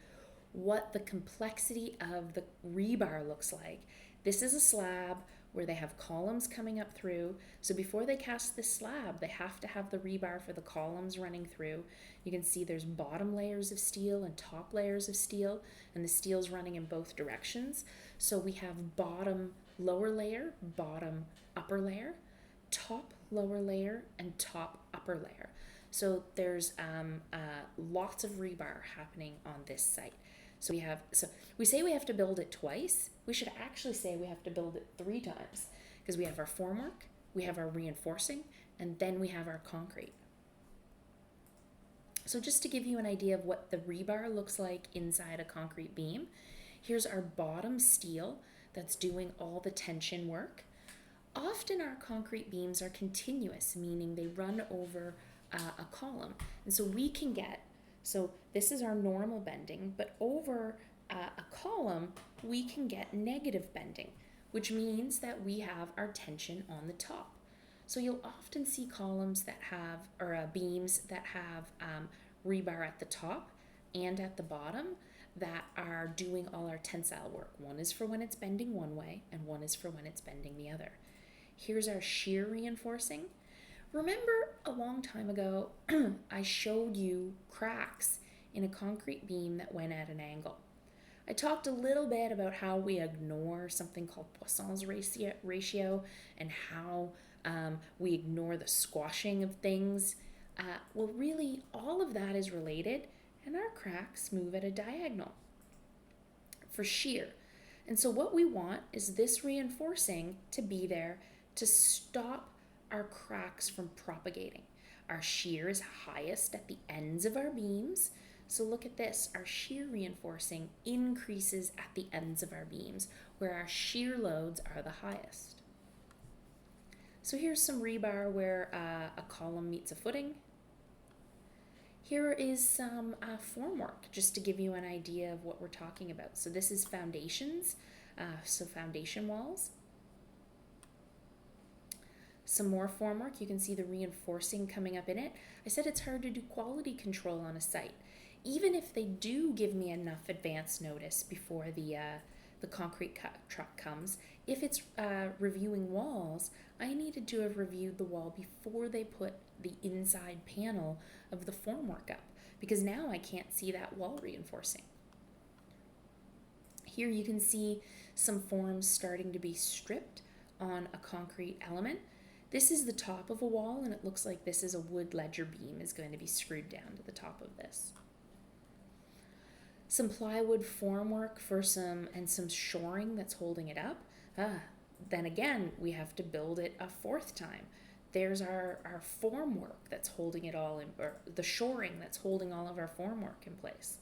what the complexity of the rebar looks like, this is a slab where they have columns coming up through. So before they cast this slab, they have to have the rebar for the columns running through. You can see there's bottom layers of steel and top layers of steel, and the steel's running in both directions. So we have bottom, lower layer, bottom, upper layer, top, lower layer, and top, upper layer. So there's lots of rebar happening on this site. So we say we have to build it twice. We should actually say we have to build it 3 times, because we have our formwork, we have our reinforcing, and then we have our concrete. So just to give you an idea of what the rebar looks like inside a concrete beam, here's our bottom steel that's doing all the tension work. Often our concrete beams are continuous, meaning they run over a column. And so we can get, so this is our normal bending, but over a column, we can get negative bending, which means that we have our tension on the top. So you'll often see columns that have, or beams that have rebar at the top and at the bottom that are doing all our tensile work. One is for when it's bending one way, and one is for when it's bending the other. Here's our shear reinforcing. Remember a long time ago, I showed you cracks in a concrete beam that went at an angle. I talked a little bit about how we ignore something called Poisson's ratio and how we ignore the squashing of things. Well, really, all of that is related, and our cracks move at a diagonal for shear. And so what we want is this reinforcing to be there to stop our cracks from propagating. Our shear is highest at the ends of our beams. So look at this, our shear reinforcing increases at the ends of our beams, where our shear loads are the highest. So here's some rebar where a column meets a footing. Here is some formwork, just to give you an idea of what we're talking about. So this is foundations, so foundation walls. Some more formwork, you can see the reinforcing coming up in it. I said it's hard to do quality control on a site. Even if they do give me enough advance notice before the concrete truck comes, if it's reviewing walls, I needed to have reviewed the wall before they put the inside panel of the formwork up, because now I can't see that wall reinforcing. Here you can see some forms starting to be stripped on a concrete element. This is the top of a wall, and it looks like this is a wood ledger beam is going to be screwed down to the top of this. Some plywood formwork for some shoring that's holding it up. Then again, we have to build it a fourth time. There's our formwork that's holding it all in, or the shoring that's holding all of our formwork in place.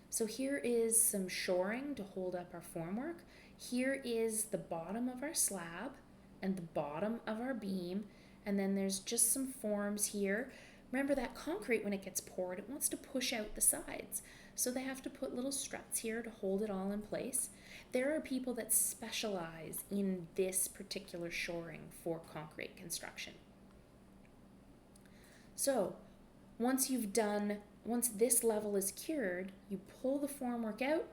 So here is some shoring to hold up our formwork. Here is the bottom of our slab and the bottom of our beam, and then there's just some forms here. Remember that concrete, when it gets poured, it wants to push out the sides, so they have to put little struts here to hold it all in place. There are people that specialize in this particular shoring for concrete construction. So once this level is cured, you pull the formwork out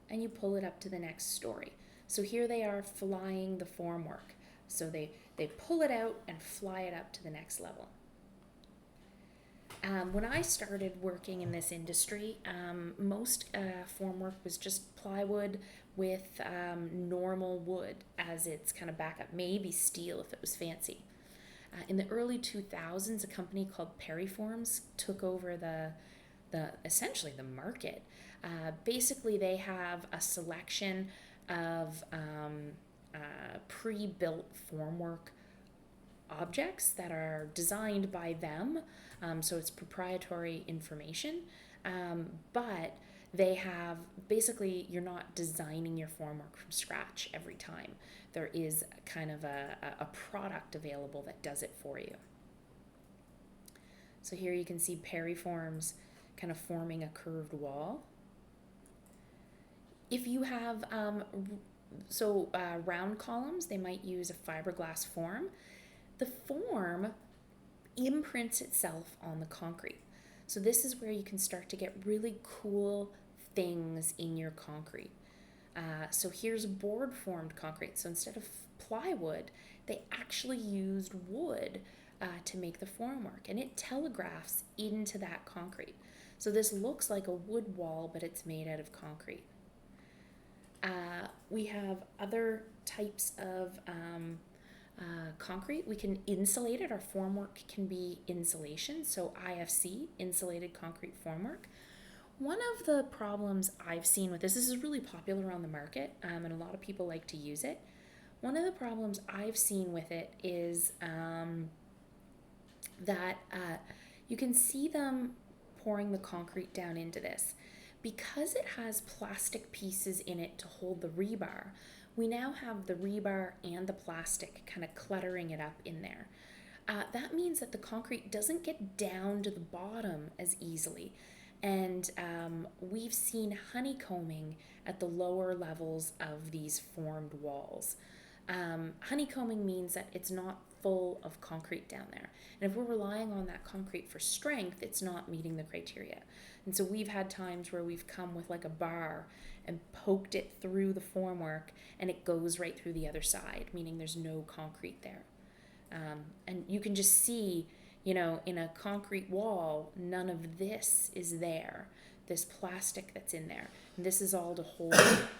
and you pull it up to the next story. So here they are flying the formwork. So they pull it out and fly it up to the next level. When I started working in this industry, most formwork was just plywood with normal wood as its kind of backup, maybe steel if it was fancy. In the early 2000s, a company called Perryforms took over essentially the market. Basically, they have a selection of pre-built formwork objects that are designed by them, so it's proprietary information, but they have, basically, you're not designing your formwork from scratch every time. There is kind of a product available that does it for you. So here you can see Perryforms kind of forming a curved wall. If you have round columns, they might use a fiberglass form. The form imprints itself on the concrete. So this is where you can start to get really cool things in your concrete. So here's board formed concrete. So instead of plywood, they actually used wood to make the formwork, and it telegraphs into that concrete. So this looks like a wood wall, but it's made out of concrete. We have other types of concrete. We can insulate it. Our formwork can be insulation, so IFC, insulated concrete formwork. One of the problems I've seen with this is really popular on the market, and a lot of people like to use it. One of the problems I've seen with it is that you can see them pouring the concrete down into this. Because it has plastic pieces in it to hold the rebar, we now have the rebar and the plastic kind of cluttering it up in there. That means that the concrete doesn't get down to the bottom as easily. And we've seen honeycombing at the lower levels of these formed walls. Honeycombing means that it's not full of concrete down there. And if we're relying on that concrete for strength, it's not meeting the criteria. And so we've had times where we've come with like a bar and poked it through the formwork, and it goes right through the other side, meaning there's no concrete there. And you can just see, in a concrete wall, none of this is there, this plastic that's in there. And this is all to hold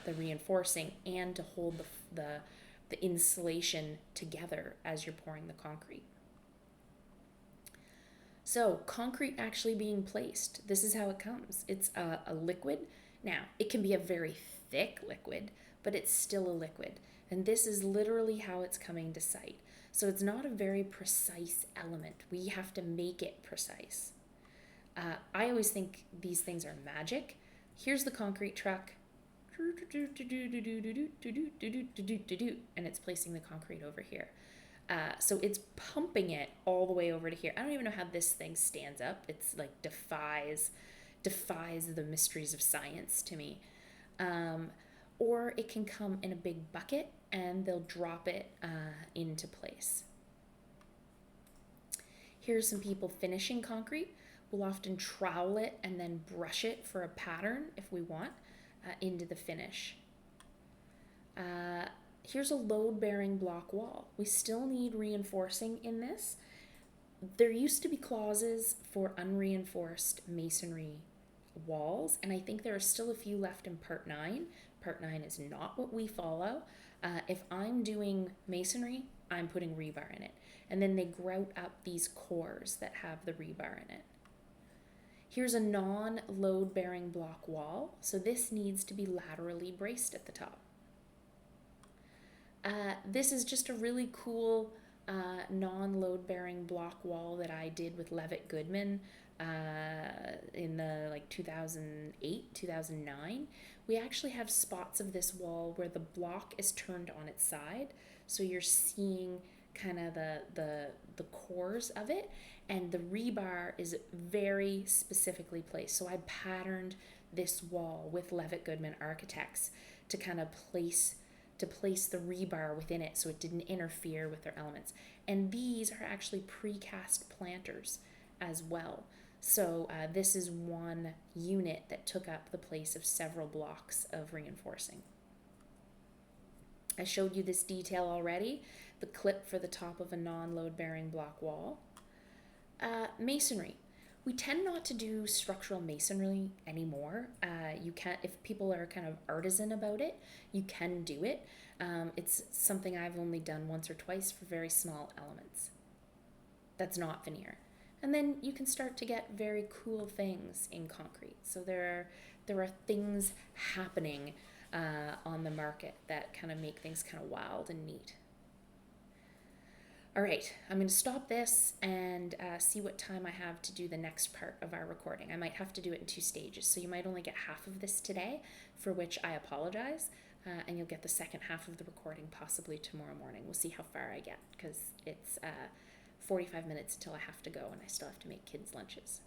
the reinforcing and to hold the insulation together as you're pouring the concrete. So concrete actually being placed, this is how it comes. It's a liquid. Now, it can be a very thick liquid, but it's still a liquid. And this is literally how it's coming to site. So it's not a very precise element. We have to make it precise. I always think these things are magic. Here's the concrete truck, and it's placing the concrete over here. So it's pumping it all the way over to here. I don't even know how this thing stands up. It's like defies the mysteries of science to me. Or it can come in a big bucket and they'll drop it into place. Here's some people finishing concrete. We'll often trowel it and then brush it for a pattern if we want into the finish. Here's a load-bearing block wall. We still need reinforcing in this. There used to be clauses for unreinforced masonry walls, and I think there are still a few left in Part 9. Part 9 is not what we follow. If I'm doing masonry, I'm putting rebar in it. And then they grout up these cores that have the rebar in it. Here's a non-load-bearing block wall. So this needs to be laterally braced at the top. This is just a really cool non-load-bearing block wall that I did with Levitt Goodman in the 2008, 2009. We actually have spots of this wall where the block is turned on its side. So you're seeing kind of the cores of it, and the rebar is very specifically placed. So I patterned this wall with Levitt Goodman Architects to kind of place the rebar within it so it didn't interfere with their elements. And these are actually precast planters as well. So this is one unit that took up the place of several blocks of reinforcing. I showed you this detail already, the clip for the top of a non-load-bearing block wall. Masonry. We tend not to do structural masonry anymore. You can't, if people are kind of artisan about it, you can do it. It's something I've only done once or twice for very small elements. That's not veneer. And then you can start to get very cool things in concrete. So there are things happening on the market that kind of make things kind of wild and neat. All right, I'm going to stop this and see what time I have to do the next part of our recording. I might have to do it in 2 stages, so you might only get half of this today, for which I apologize, and you'll get the second half of the recording possibly tomorrow morning. We'll see how far I get, because it's 45 minutes until I have to go, and I still have to make kids' lunches.